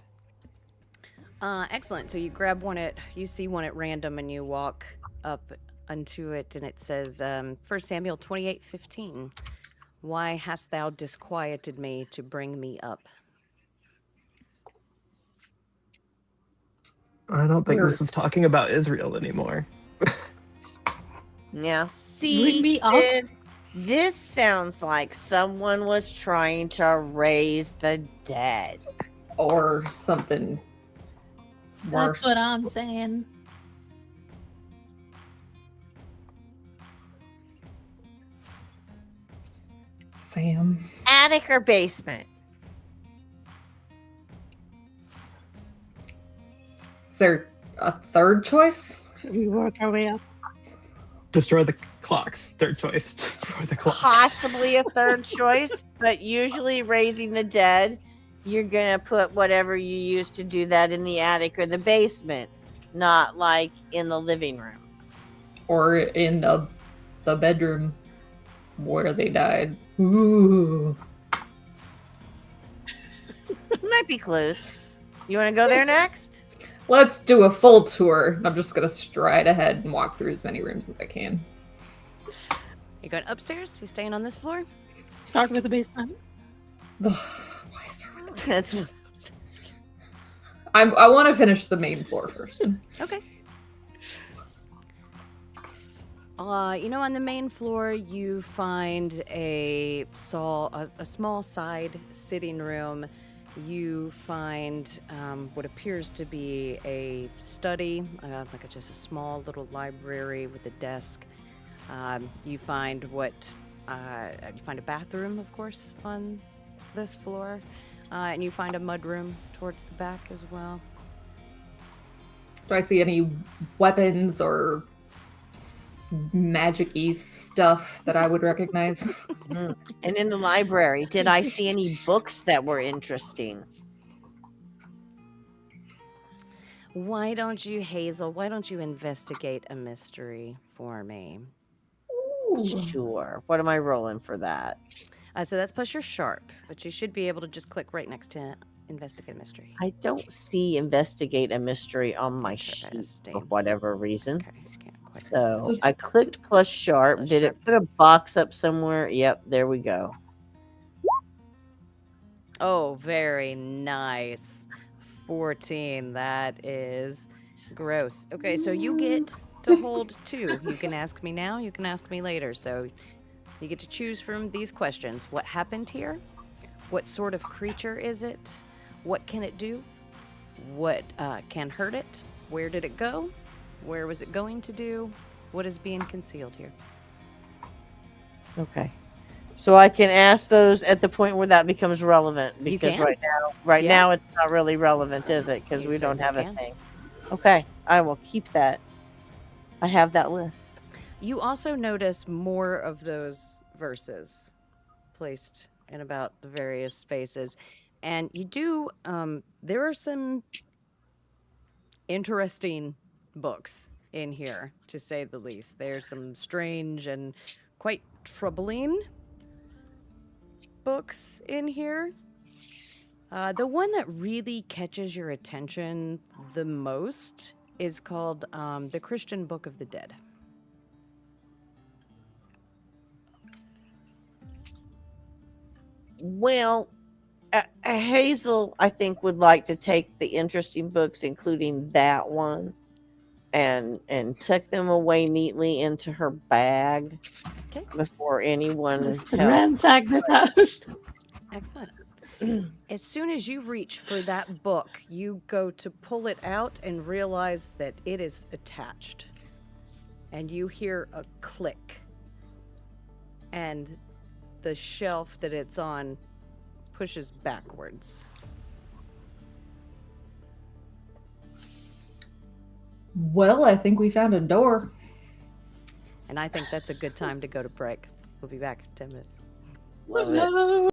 Excellent. So you grab you see one at random, and you walk up unto it, and it says, 1 Samuel 28:15. Why hast thou disquieted me to bring me up? I don't think Weird. this is talking about Israel anymore. Now, Bring see, me up? Sid, this sounds like someone was trying to raise the dead. Or something worse. That's what I'm saying. Sam. Attic or basement? Is there a third choice? We work our way up. Destroy the clocks. Third choice. Destroy the clocks. Possibly a third choice, but usually raising the dead, you're gonna put whatever you use to do that in the attic or the basement, not like in the living room. Or in the bedroom where they died? Ooh. Might be clues. You want to go there next? Let's do a full tour. I'm just gonna stride ahead and walk through as many rooms as I can. You going upstairs? You staying on this floor? Start with the basement. Why start with the- That's I want to finish the main floor first. Okay. On the main floor, you find a small side sitting room. You find what appears to be a study, just a small little library with a desk. You find you find a bathroom, of course, on this floor, and you find a mudroom towards the back as well. Do I see any weapons or magic-y stuff that I would recognize? Mhm. And in the library, did I see any books that were interesting? Why don't you, Hazel? Why don't you investigate a mystery for me? Ooh. Sure. What am I rolling for that? So that's plus your sharp, but you should be able to just click right next to investigate a mystery. I don't see investigate a mystery on my sheet for Interesting. whatever reason. Okay, can't quite. So I clicked plus sharp. Plus Did sharp. it put a box up somewhere? Yep, there we go. Oh, very nice. 14. That is gross. Okay, so you get to hold 2. You can ask me now, you can ask me later. So you get to choose from these questions. What happened here? What sort of creature is it? What can it do? What can hurt it? Where did it go? Where was it going to do? What is being concealed here? Okay. So I can ask those at the point where that becomes relevant, You because can. right Yeah. now it's not really relevant, is it? Because You we don't have certainly a can. thing. Okay, I will keep that. I have that list. You also notice more of those verses placed in about the various spaces. And you do, there are some interesting books in here, to say the least. There's some strange and quite troubling books in here. The one that really catches your attention the most is called The Christian Book of the Dead. Well, Hazel, I think, would like to take the interesting books, including that one, and tuck them away neatly into her bag. Okay. Before anyone Let's else. ransack this house. Excellent. As soon as you reach for that book, you go to pull it out and realize that it is attached. And you hear a click. And the shelf that it's on pushes backwards. Well, I think we found a door. And I think that's a good time to go to break. We'll be back in 10 minutes. Love it. No.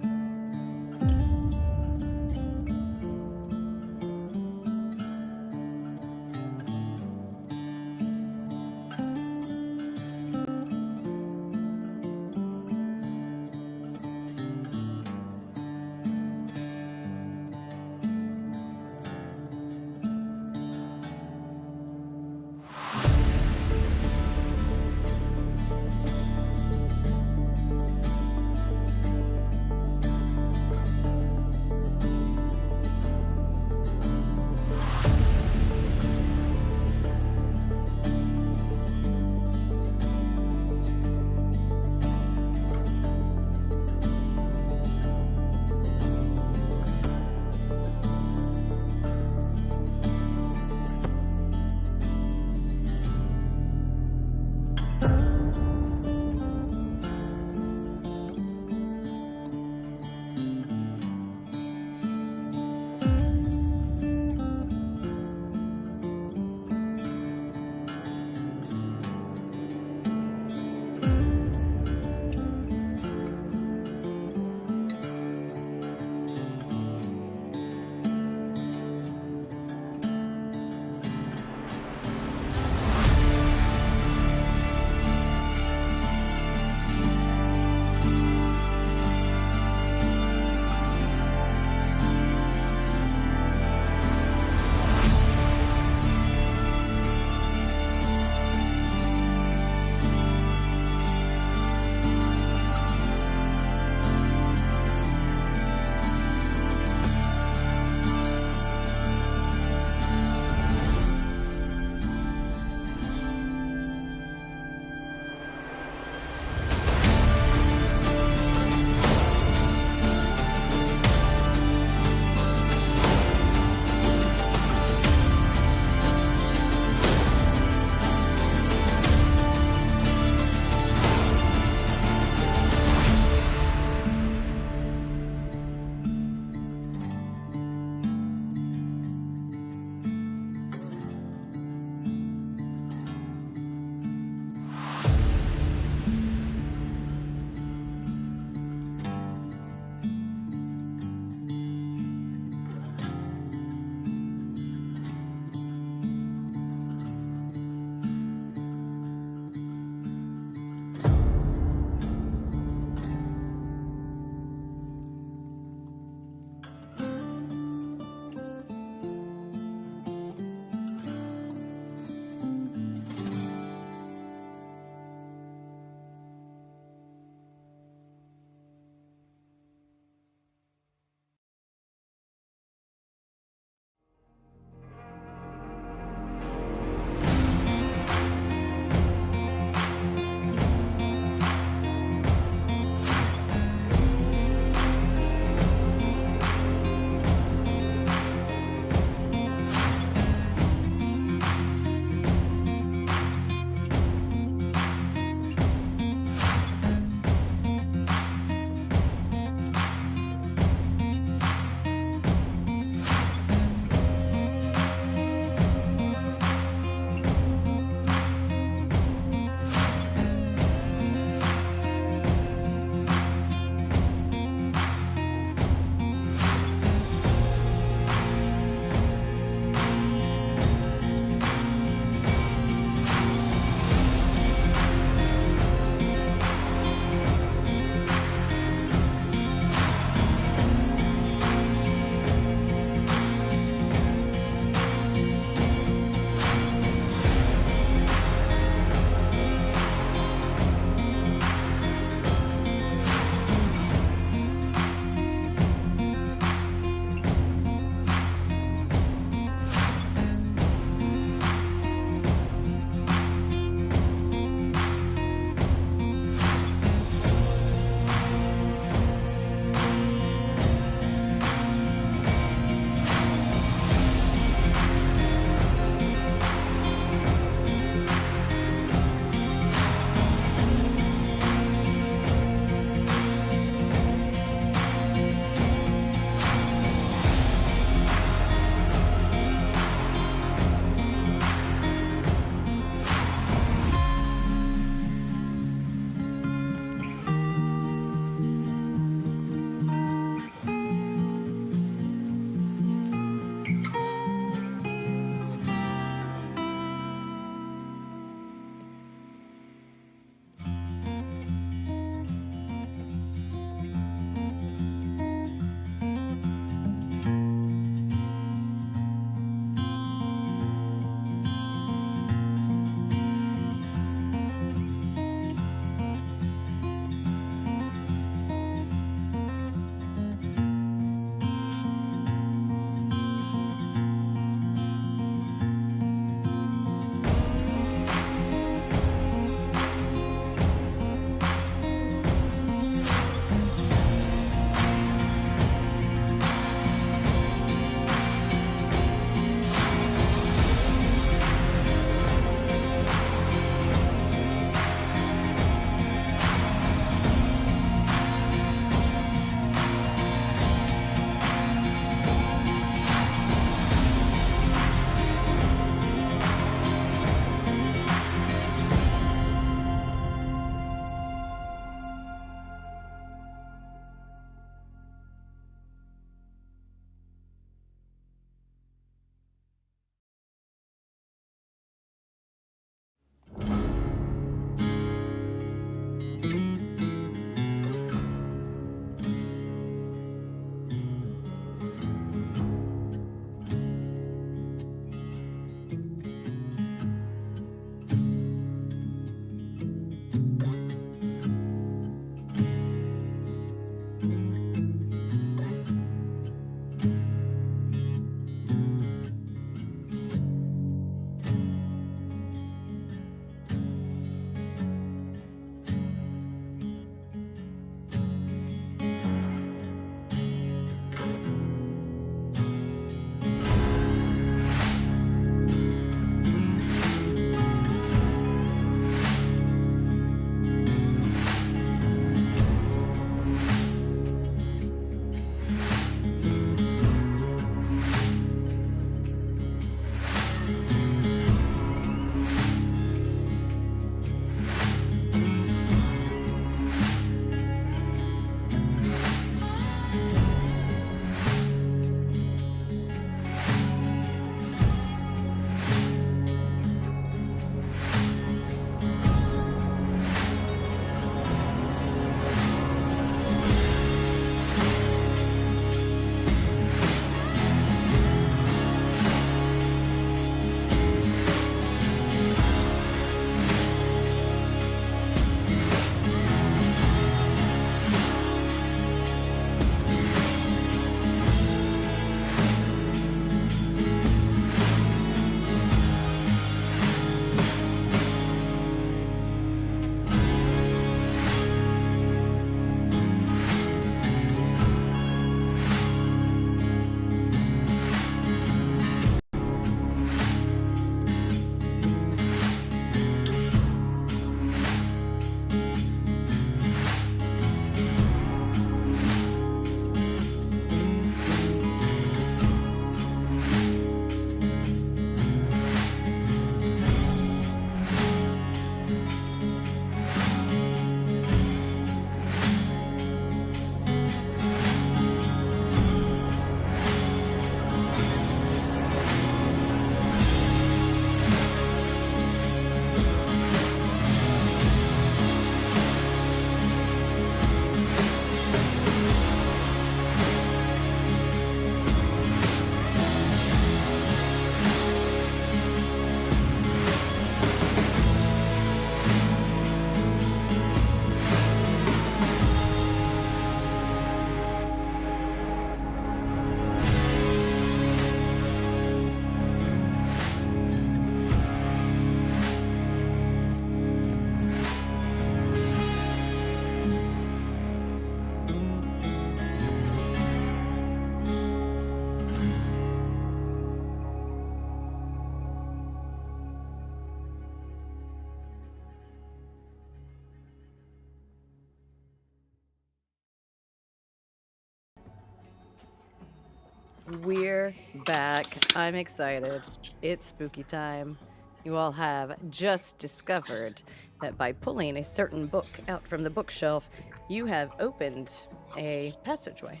We're back. I'm excited. It's spooky time. You all have just discovered that by pulling a certain book out from the bookshelf, you have opened a passageway.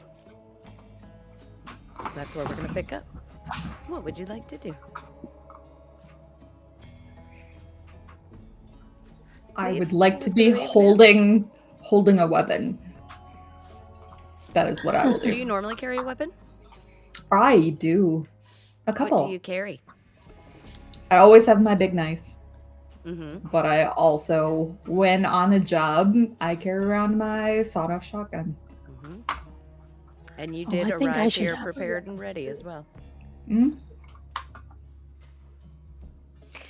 That's where we're going to pick up. What would you like to do? I Leaf, would like to let's be go to Leaf now. holding a weapon. That is what I will Do do. you normally carry a weapon? I do. A What couple. do you carry? I always have my big knife, Mm-hmm. but I also, when on a job, I carry around my sawed-off shotgun. Mm-hmm. And you Oh, did I think I arrive should here have a prepared and ready as well. Mm?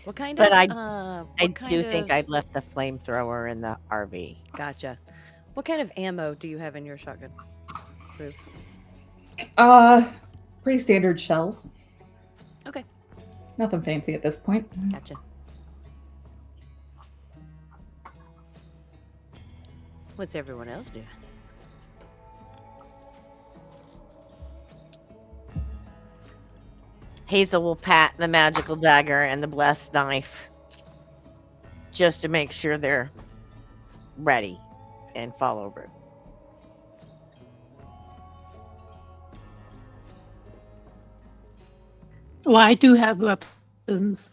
What kind But of I what kind do think of I'd left the flamethrower in the RV. Gotcha. What kind of ammo do you have in your shotgun? Rue? Pretty standard shells. Okay, Nothing fancy at this point. gotcha. What's everyone else doing? Hazel will pat the magical dagger and the blessed knife just to make sure they're ready and follow Rue. Well, I do have weapons.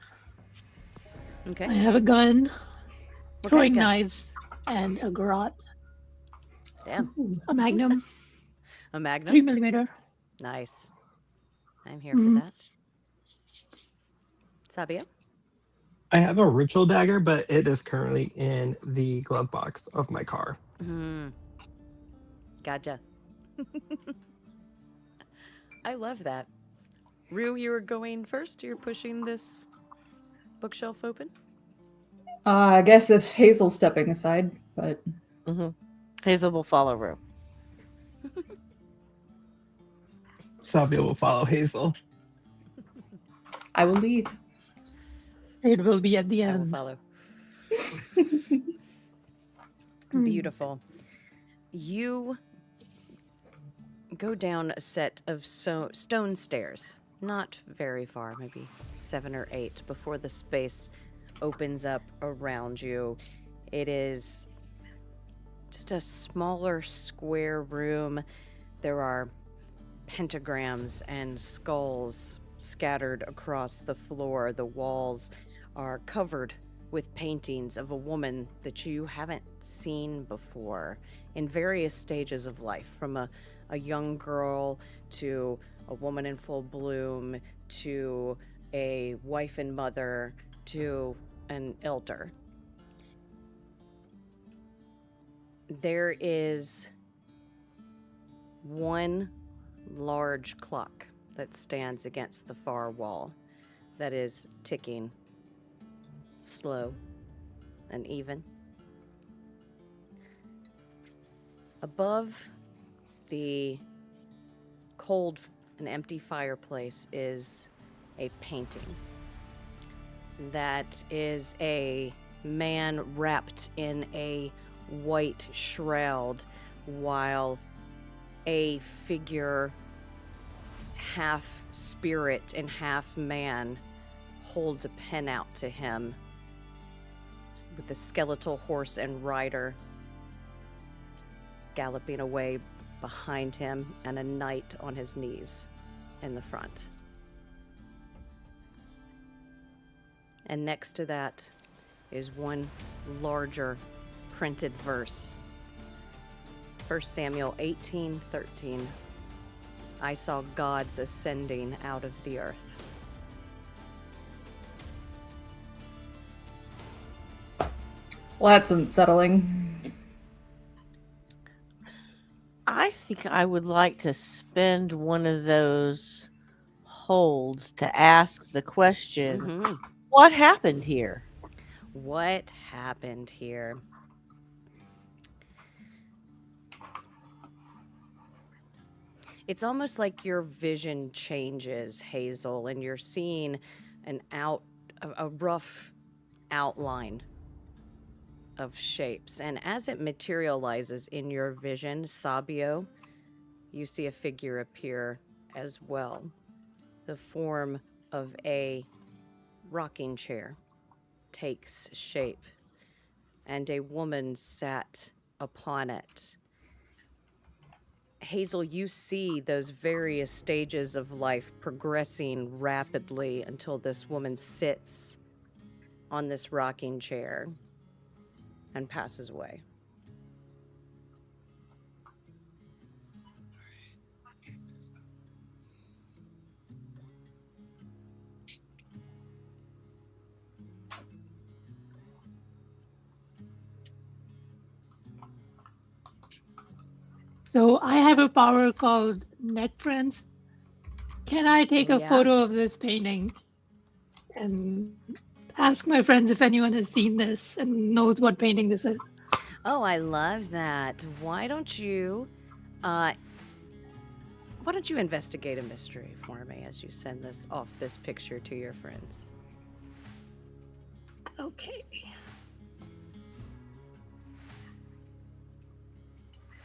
Okay. I have a gun, What kind throwing of gun? knives, and a garrote, Damn. a magnum, A magnum? 3mm. Nice. I'm here Mhm. for that. Sabia? I have a ritual dagger, but it is currently in the glove box of my car. Mm. Gotcha. I love that. Rue, you were going first. You're pushing this bookshelf open. I guess if Hazel's stepping aside, but Mm-hmm. Hazel will follow Rue. Sabia will follow Hazel. I will lead. It will be at the I will end. follow. Hmm. Beautiful. You go down a set of stone stairs, not very far, maybe 7 or 8, before the space opens up around you. It is just a smaller square room. There are pentagrams and skulls scattered across the floor. The walls are covered with paintings of a woman that you haven't seen before in various stages of life, from a young girl to a woman in full bloom to a wife and mother to an elder. There is one large clock that stands against the far wall that is ticking slow and even. Above the cold and empty fireplace is a painting that is a man wrapped in a white shroud, while a figure, half spirit and half man, holds a pen out to him with a skeletal horse and rider galloping away behind him, and a knight on his knees in the front. And next to that is one larger printed verse. 1 Samuel 18:13. I saw gods ascending out of the earth. Well, that's unsettling. I think I would like to spend one of those holds to ask the question, Mhm. what happened here? What happened here? It's almost like your vision changes, Hazel, and you're seeing a rough outline of shapes. And as it materializes in your vision, Sabio, you see a figure appear as well. The form of a rocking chair takes shape, and a woman sat upon it. Hazel, you see those various stages of life progressing rapidly until this woman sits on this rocking chair and passes away. So I have a power called Net Friends. Can I take a Yeah. photo of this painting and ask my friends if anyone has seen this and knows what painting this is? Oh, I love that. Why don't you investigate a mystery for me as you send this picture to your friends? Okay.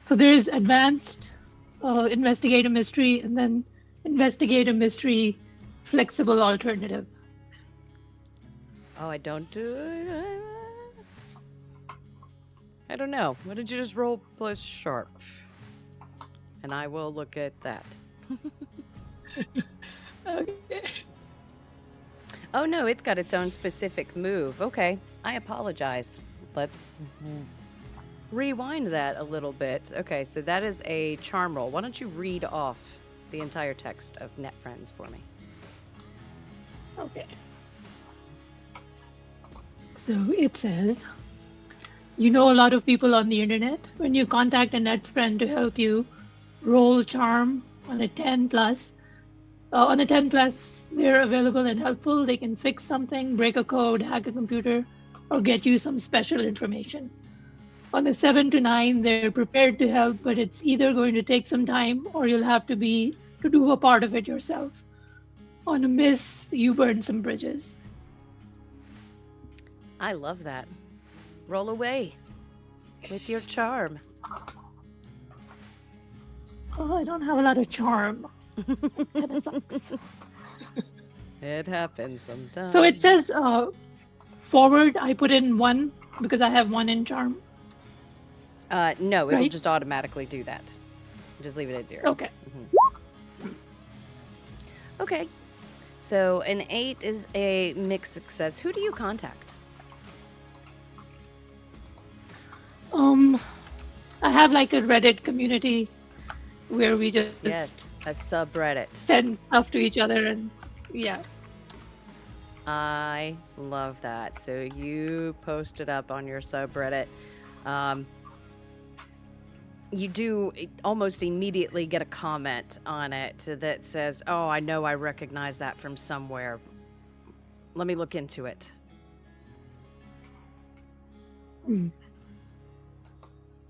So there's advanced, investigate a mystery, and then investigate a mystery, flexible alternative. Oh, I don't do it. I don't know. Why don't you just roll plus sharp? And I will look at that. Okay. Oh no, it's got its own specific move. Okay, I apologize. Let's rewind that a little bit. Okay, so that is a charm roll. Why don't you read off the entire text of Net Friends for me? Okay. So it says, you know a lot of people on the internet. When you contact a net friend to help you, roll charm on a 10 plus. On a 10 plus, they're available and helpful. They can fix something, break a code, hack a computer, or get you some special information. On a 7 to 9, they're prepared to help, but it's either going to take some time or you'll have to do a part of it yourself. On a miss, you burn some bridges. I love that. Roll away with your charm. Oh, I don't have a lot of charm. That sucks. It happens sometimes. So it says forward, I put in 1 because I have 1 in charm. No, it'll Right? just automatically do that. Just leave it at 0. Okay. Okay. So an 8 is a mixed success. Who do you contact? I have like a Reddit community where we just Yes, a subreddit. send stuff to each other, and yeah. I love that. So you post it up on your subreddit. You do almost immediately get a comment on it that says, "Oh, I know I recognize that from somewhere. Let me look into it."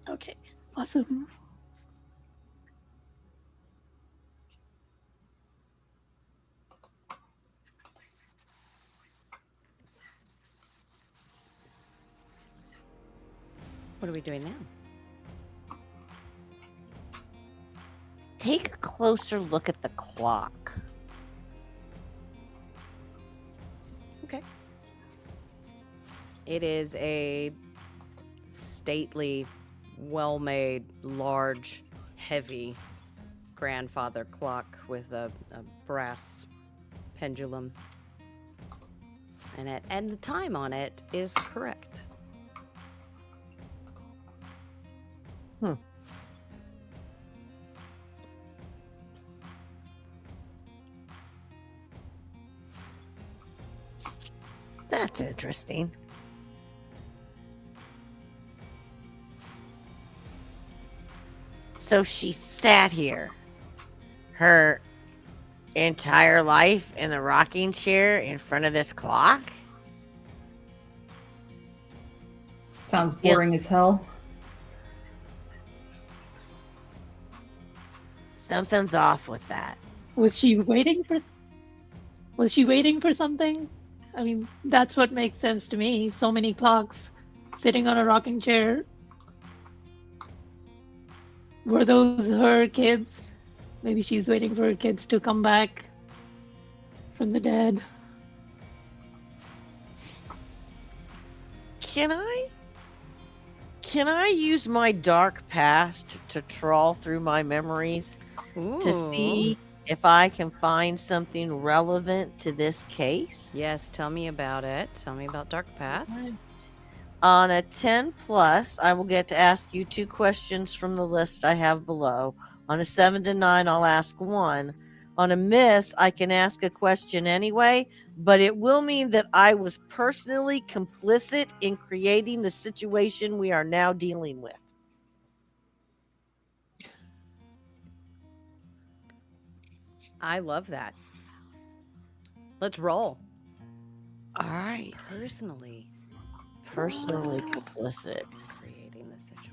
Okay, awesome. What are we doing now? Take a closer look at the clock. Okay. It is a stately, well-made, large, heavy grandfather clock with a brass pendulum. And the time on it is correct. That's interesting. So she sat here her entire life in the rocking chair in front of this clock? Sounds boring as hell. Something's off with that. Was she waiting for something? I mean, that's what makes sense to me. So many clocks sitting on a rocking chair. Were those her kids? Maybe she's waiting for her kids to come back from the dead. Can I use my dark past to trawl through my memories to Ooh. see if I can find something relevant to this case? Yes, tell me about it. Tell me about Dark Past. Right. On a 10 plus, I will get to ask you 2 questions from the list I have below. On a 7 to 9, I'll ask 1. On a miss, I can ask a question anyway, but it will mean that I was personally complicit in creating the situation we are now dealing with. I love that. Let's roll. All right. Personally Personally complicit complicit. in creating the situation.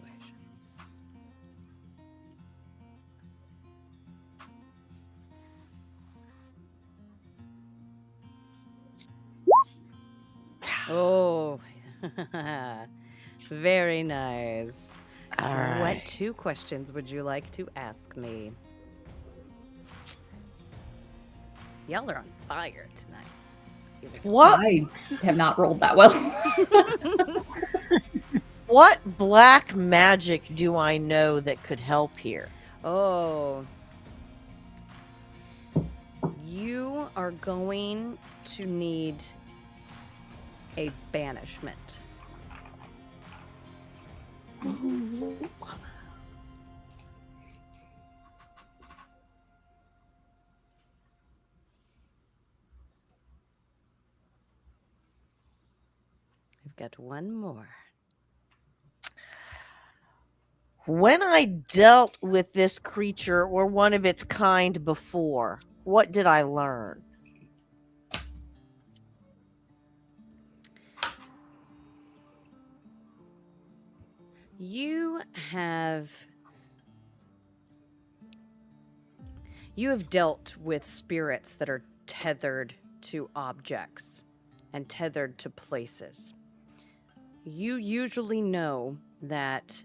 Oh, very nice. All right. What 2 questions would you like to ask me? Y'all are on fire tonight. What I have not rolled that well. what black magic do I know that could help here? Oh. You are going to need a banishment. We've got one more. When I dealt with this creature or one of its kind before, what did I learn? You have dealt with spirits that are tethered to objects and tethered to places. You usually know that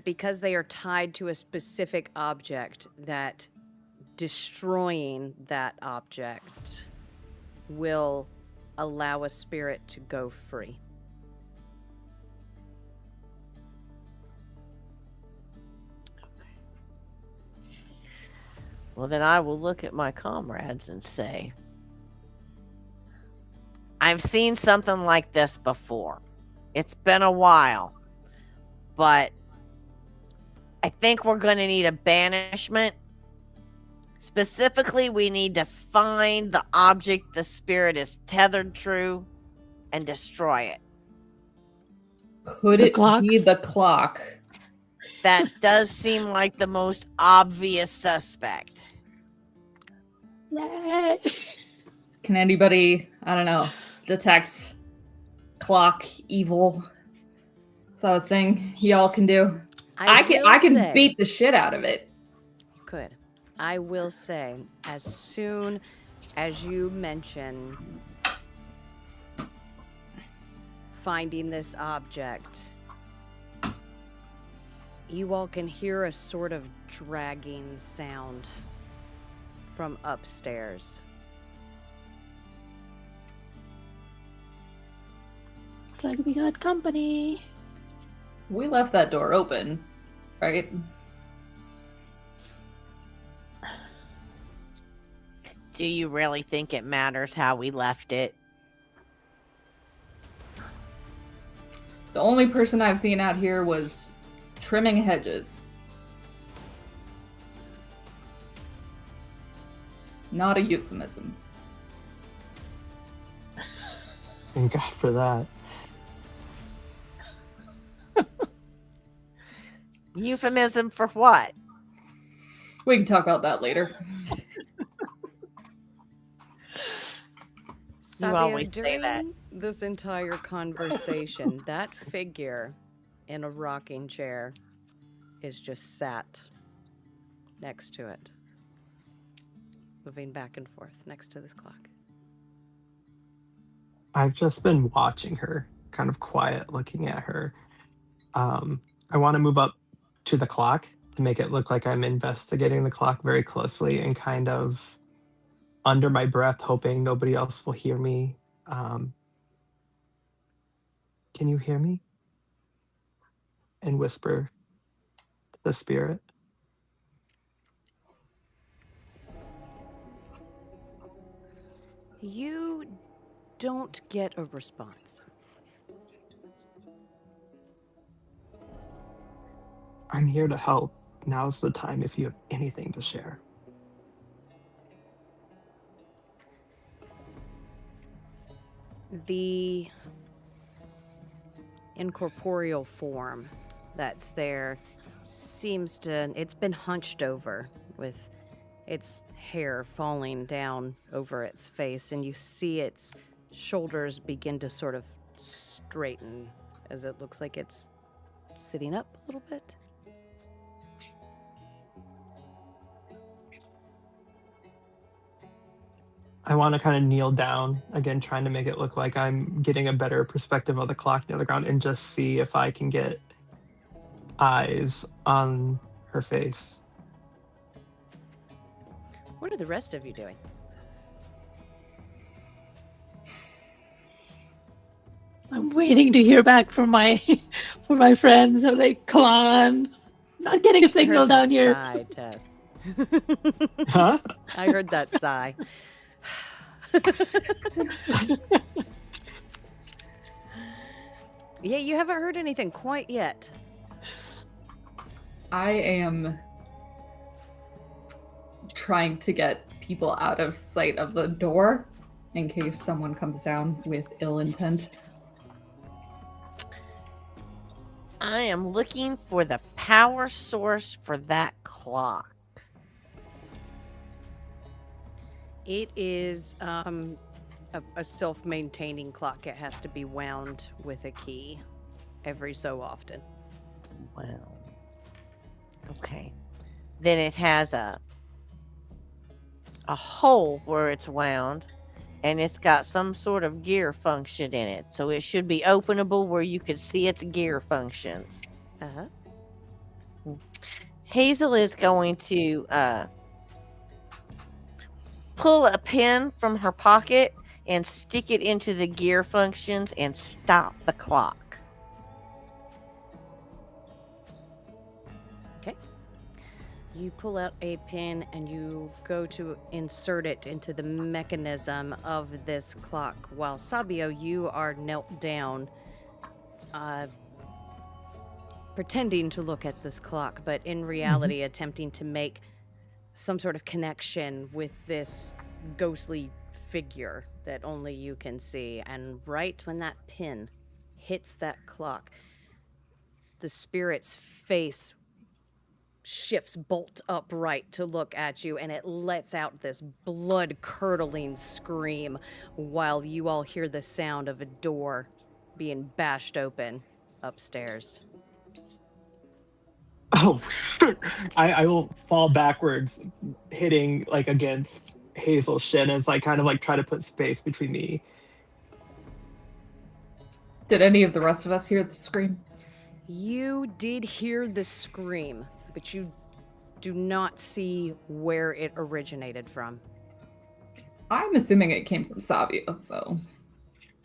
because they are tied to a specific object, that destroying that object will allow a spirit to go free. Well, then I will look at my comrades and say, I've seen something like this before. It's been a while, but I think we're going to need a banishment. Specifically, we need to find the object the spirit is tethered to and destroy it. Could The it be clocks? the clock? That does seem like the most obvious suspect. Yay. Can anybody, I don't know, detect clock evil? Is that a thing y'all can do? I can say- beat the shit out of it. You could. I will say, as soon as you mention finding this object, you all can hear a sort of dragging sound from upstairs. Looks like we got company. We left that door open, right? Do you really think it matters how we left it? The only person I've seen out here was trimming hedges. Not a euphemism. Thank God for that. Euphemism for what? We can talk about that later. Savio, always say during that. this entire conversation, that figure in a rocking chair is just sat next to it, moving back and forth next to this clock. I've just been watching her, kind of quiet, looking at her. I want to move up to the clock to make it look like I'm investigating the clock very closely and kind of under my breath, hoping nobody else will hear me. Can you hear me? And whisper to the spirit. You don't get a response. I'm here to help. Now's the time if you have anything to share. The incorporeal form that's there seems to, it's been hunched over with its hair falling down over its face, and you see its shoulders begin to sort of straighten as it looks like it's sitting up a little bit. I want to kind of kneel down, again, trying to make it look like I'm getting a better perspective of the clock near the ground and just see if I can get eyes on her face. What are the rest of you doing? I'm waiting to hear back from my from my friends. I'm like, come on. I'm not getting a signal down here. Sigh, Tess. Huh? I heard that sigh. Yeah, you haven't heard anything quite yet. I am trying to get people out of sight of the door in case someone comes down with ill intent. I am looking for the power source for that clock. It is a self-maintaining clock. It has to be wound with a key every so often. Well, okay. Then it has a hole where it's wound, and it's got some sort of gear function in it. So it should be openable where you could see its gear functions. Uh-huh. Hazel is going to pull a pin from her pocket and stick it into the gear functions and stop the clock. Okay. You pull out a pin and you go to insert it into the mechanism of this clock. While Sabio, you are knelt down, pretending to look at this clock, but in reality attempting to make some sort of connection with this ghostly figure that only you can see. And right when that pin hits that clock, the spirit's face shifts bolt upright to look at you, and it lets out this blood-curdling scream while you all hear the sound of a door being bashed open upstairs. Oh, shoot. I will fall backwards, hitting like against Hazel's shin as I kind of like try to put space between me. Did any of the rest of us hear the scream? You did hear the scream, but you do not see where it originated from. I'm assuming it came from Savio, so...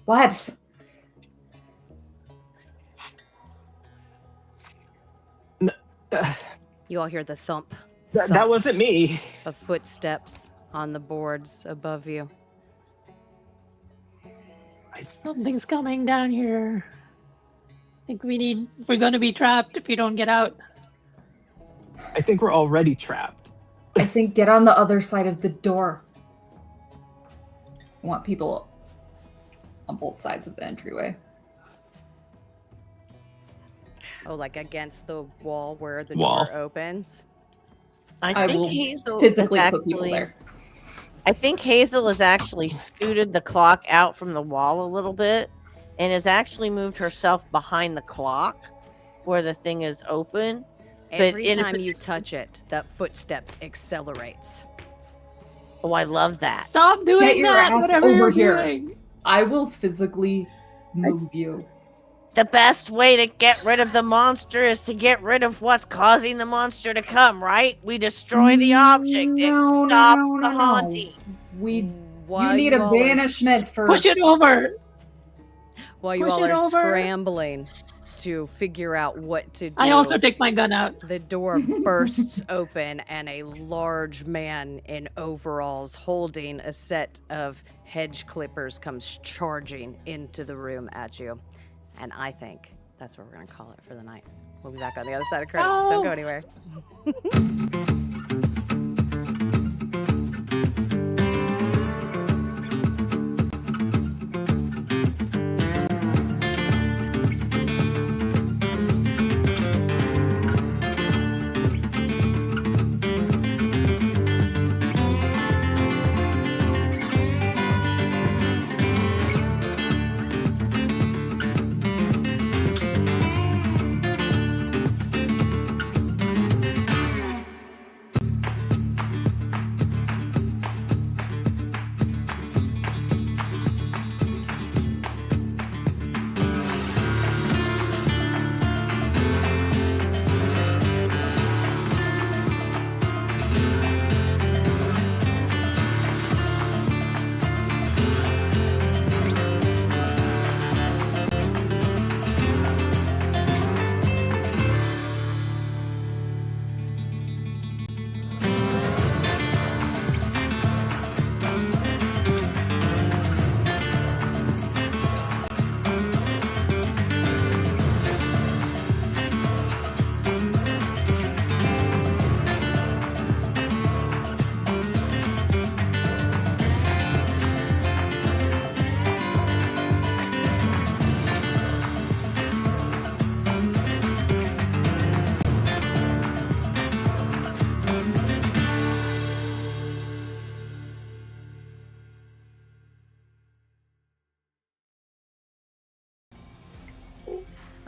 What? You all hear the thump, That wasn't me. of footsteps on the boards above you. Something's coming down here. I think we're going to be trapped if we don't get out. I think we're already trapped. I think get on the other side of the door. I want people on both sides of the entryway. Oh, like against the wall where the Wall. door opens? I think will Hazel physically is put people actually- there. I think Hazel has actually scooted the clock out from the wall a little bit and has actually moved herself behind the clock where the thing is open. Every in a time you touch it, that footsteps accelerates. Oh, I love that. Stop doing Get your that, ass whatever over you're here. doing. I will physically move you. The best way to get rid of the monster is to get rid of what's causing the monster to come, right? We destroy the object. It stops the haunting. You While need a all are banishment Push first. it over. While you Push all it are over. scrambling to figure out what to do, I also take my gun out. the door bursts open and a large man in overalls holding a set of hedge clippers comes charging into the room at you. And I think that's what we're going to call it for the night. We'll be back on the other side of credits. Don't go anywhere.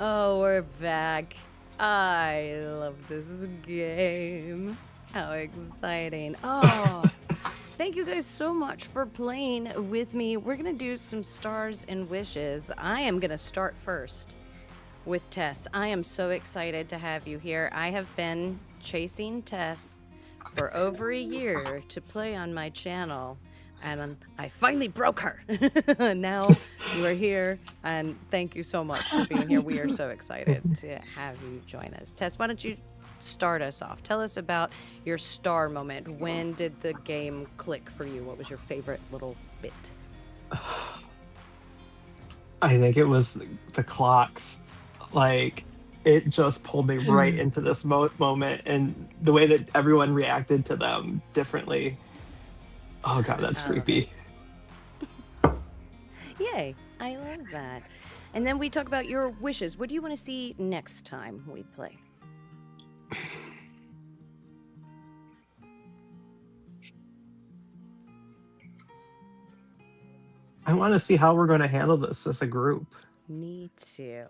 Oh, we're back. I love this game. How exciting. Oh, thank you guys so much for playing with me. We're going to do some stars and wishes. I am going to start first with Tess. I am so excited to have you here. I have been chasing Tess for over a year to play on my channel. And I finally broke her. Now you are here, and thank you so much for being here. We are so excited to have you join us. Tess, why don't you start us off? Tell us about your star moment. When did the game click for you? What was your favorite little bit? I think it was the clocks. Like, it just pulled me right into this moment, and the way that everyone reacted to them differently. Oh god, that's creepy. Yay, I love that. And then we talk about your wishes. What do you want to see next time we play? I want to see how we're going to handle this as a group. Me too.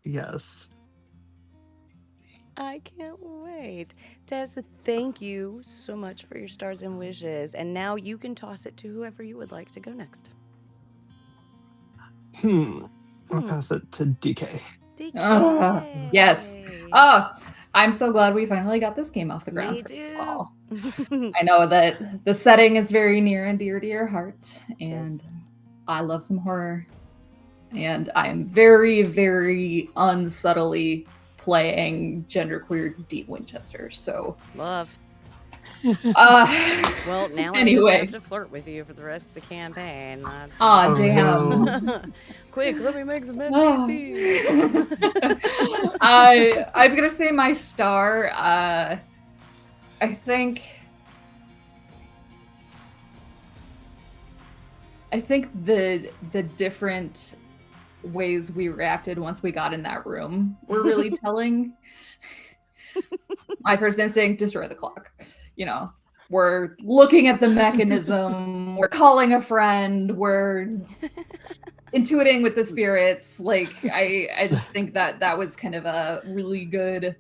Yes. I can't wait. Tess, thank you so much for your stars and wishes. And now you can toss it to whoever you would like to go next. I'll pass it to DK. DK. Yes. I'm so glad we finally got this game off the ground. Me too. I know that the setting is very near and dear to your heart, and I love some horror. And I am very, very unsubtly playing genderqueer Deep Winchester. So Love. well, now anyway. I just have to flirt with you for the rest of the campaign. Aw, damn. No. Quick, let me make some Oh. NPCs. I'm gonna say my star. I think the different ways we reacted once we got in that room were really telling. My first instinct, destroy the clock. You know, we're looking at the mechanism, we're calling a friend, we're intuiting with the spirits. Like, I just think that was kind of a really good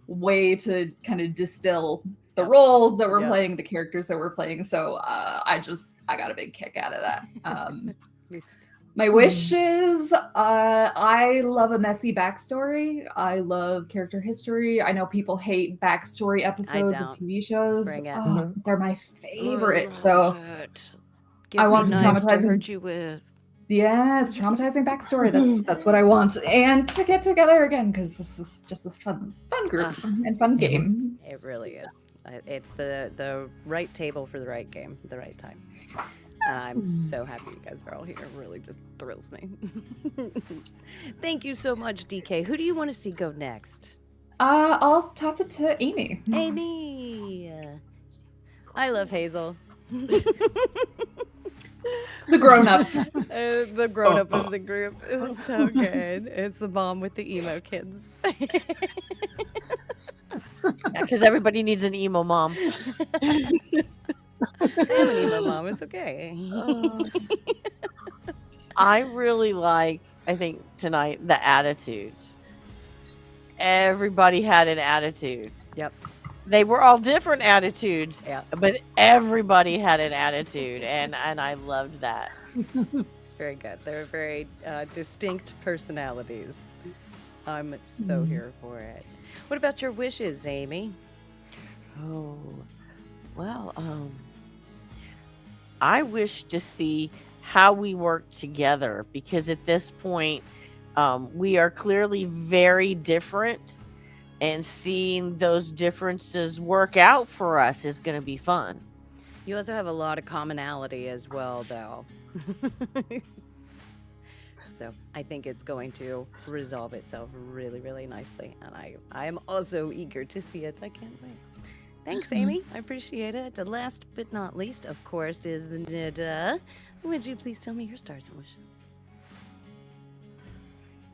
way to kind of distill the roles that we're playing, the characters that we're playing. So I got a big kick out of that. My wish is I love a messy backstory. I love character history. I know people hate backstory episodes of don't. TV shows. Bring it. Oh, they're my favorite. Love So it. I Give me want some knives to traumatizing. hurt you with. Yes, traumatizing backstory. That's what I want. And to get together again because this is just this fun group and fun game. It really is. It's the right table for the right game, the right time. And I'm so happy you guys are all here. It really just thrills me. Thank you so much, DK. Who do you want to see go next? I'll toss it to Amy. Amy. I love Hazel. The grown-up. The grown-up of the group is so good. It's the mom with the emo kids. Because everybody needs an emo mom. I am an emo mom. It's okay. I really like, I think tonight, the attitudes. Everybody had an attitude. Yep. They were all different attitudes, Yeah. but everybody had an attitude, and I loved that. Very good. They're very distinct personalities. I'm so here for it. What about your wishes, Amy? Oh, well, I wish to see how we work together, because at this point, we are clearly very different, and seeing those differences work out for us is going to be fun. You also have a lot of commonality as well, though. So I think it's going to resolve itself really, really nicely. And I am also eager to see it. I can't wait. Thanks, Amy. I appreciate it. And last but not least, of course, is Nida. Would you please tell me your stars and wishes?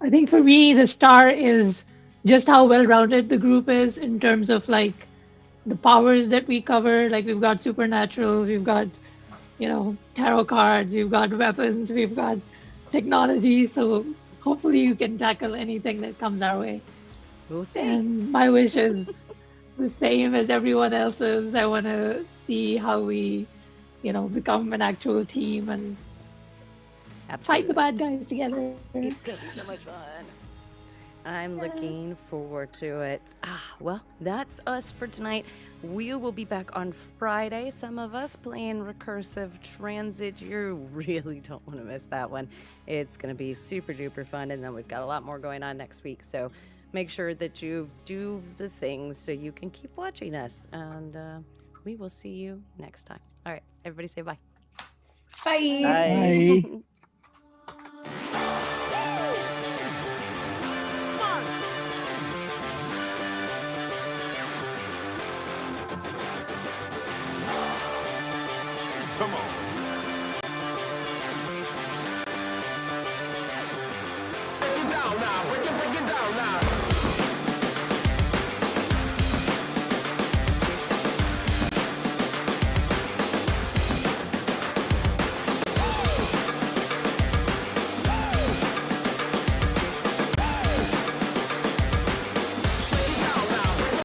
I think for me, the star is just how well-rounded the group is in terms of like the powers that we cover. Like we've got supernatural, we've got, tarot cards, we've got weapons, we've got technology. So hopefully you can tackle anything that comes our way. We'll see. And my wish is the same as everyone else's. I want to see how we, become an actual team and fight the bad guys together. It's going to be so much fun. I'm looking forward to it. Well, that's us for tonight. We will be back on Friday, some of us playing Recursive Transit. You really don't want to miss that one. It's going to be super duper fun, and then we've got a lot more going on next week. So make sure that you do the things so you can keep watching us, and we will see you next time. All right, everybody say bye. Bye. Bye. Come on.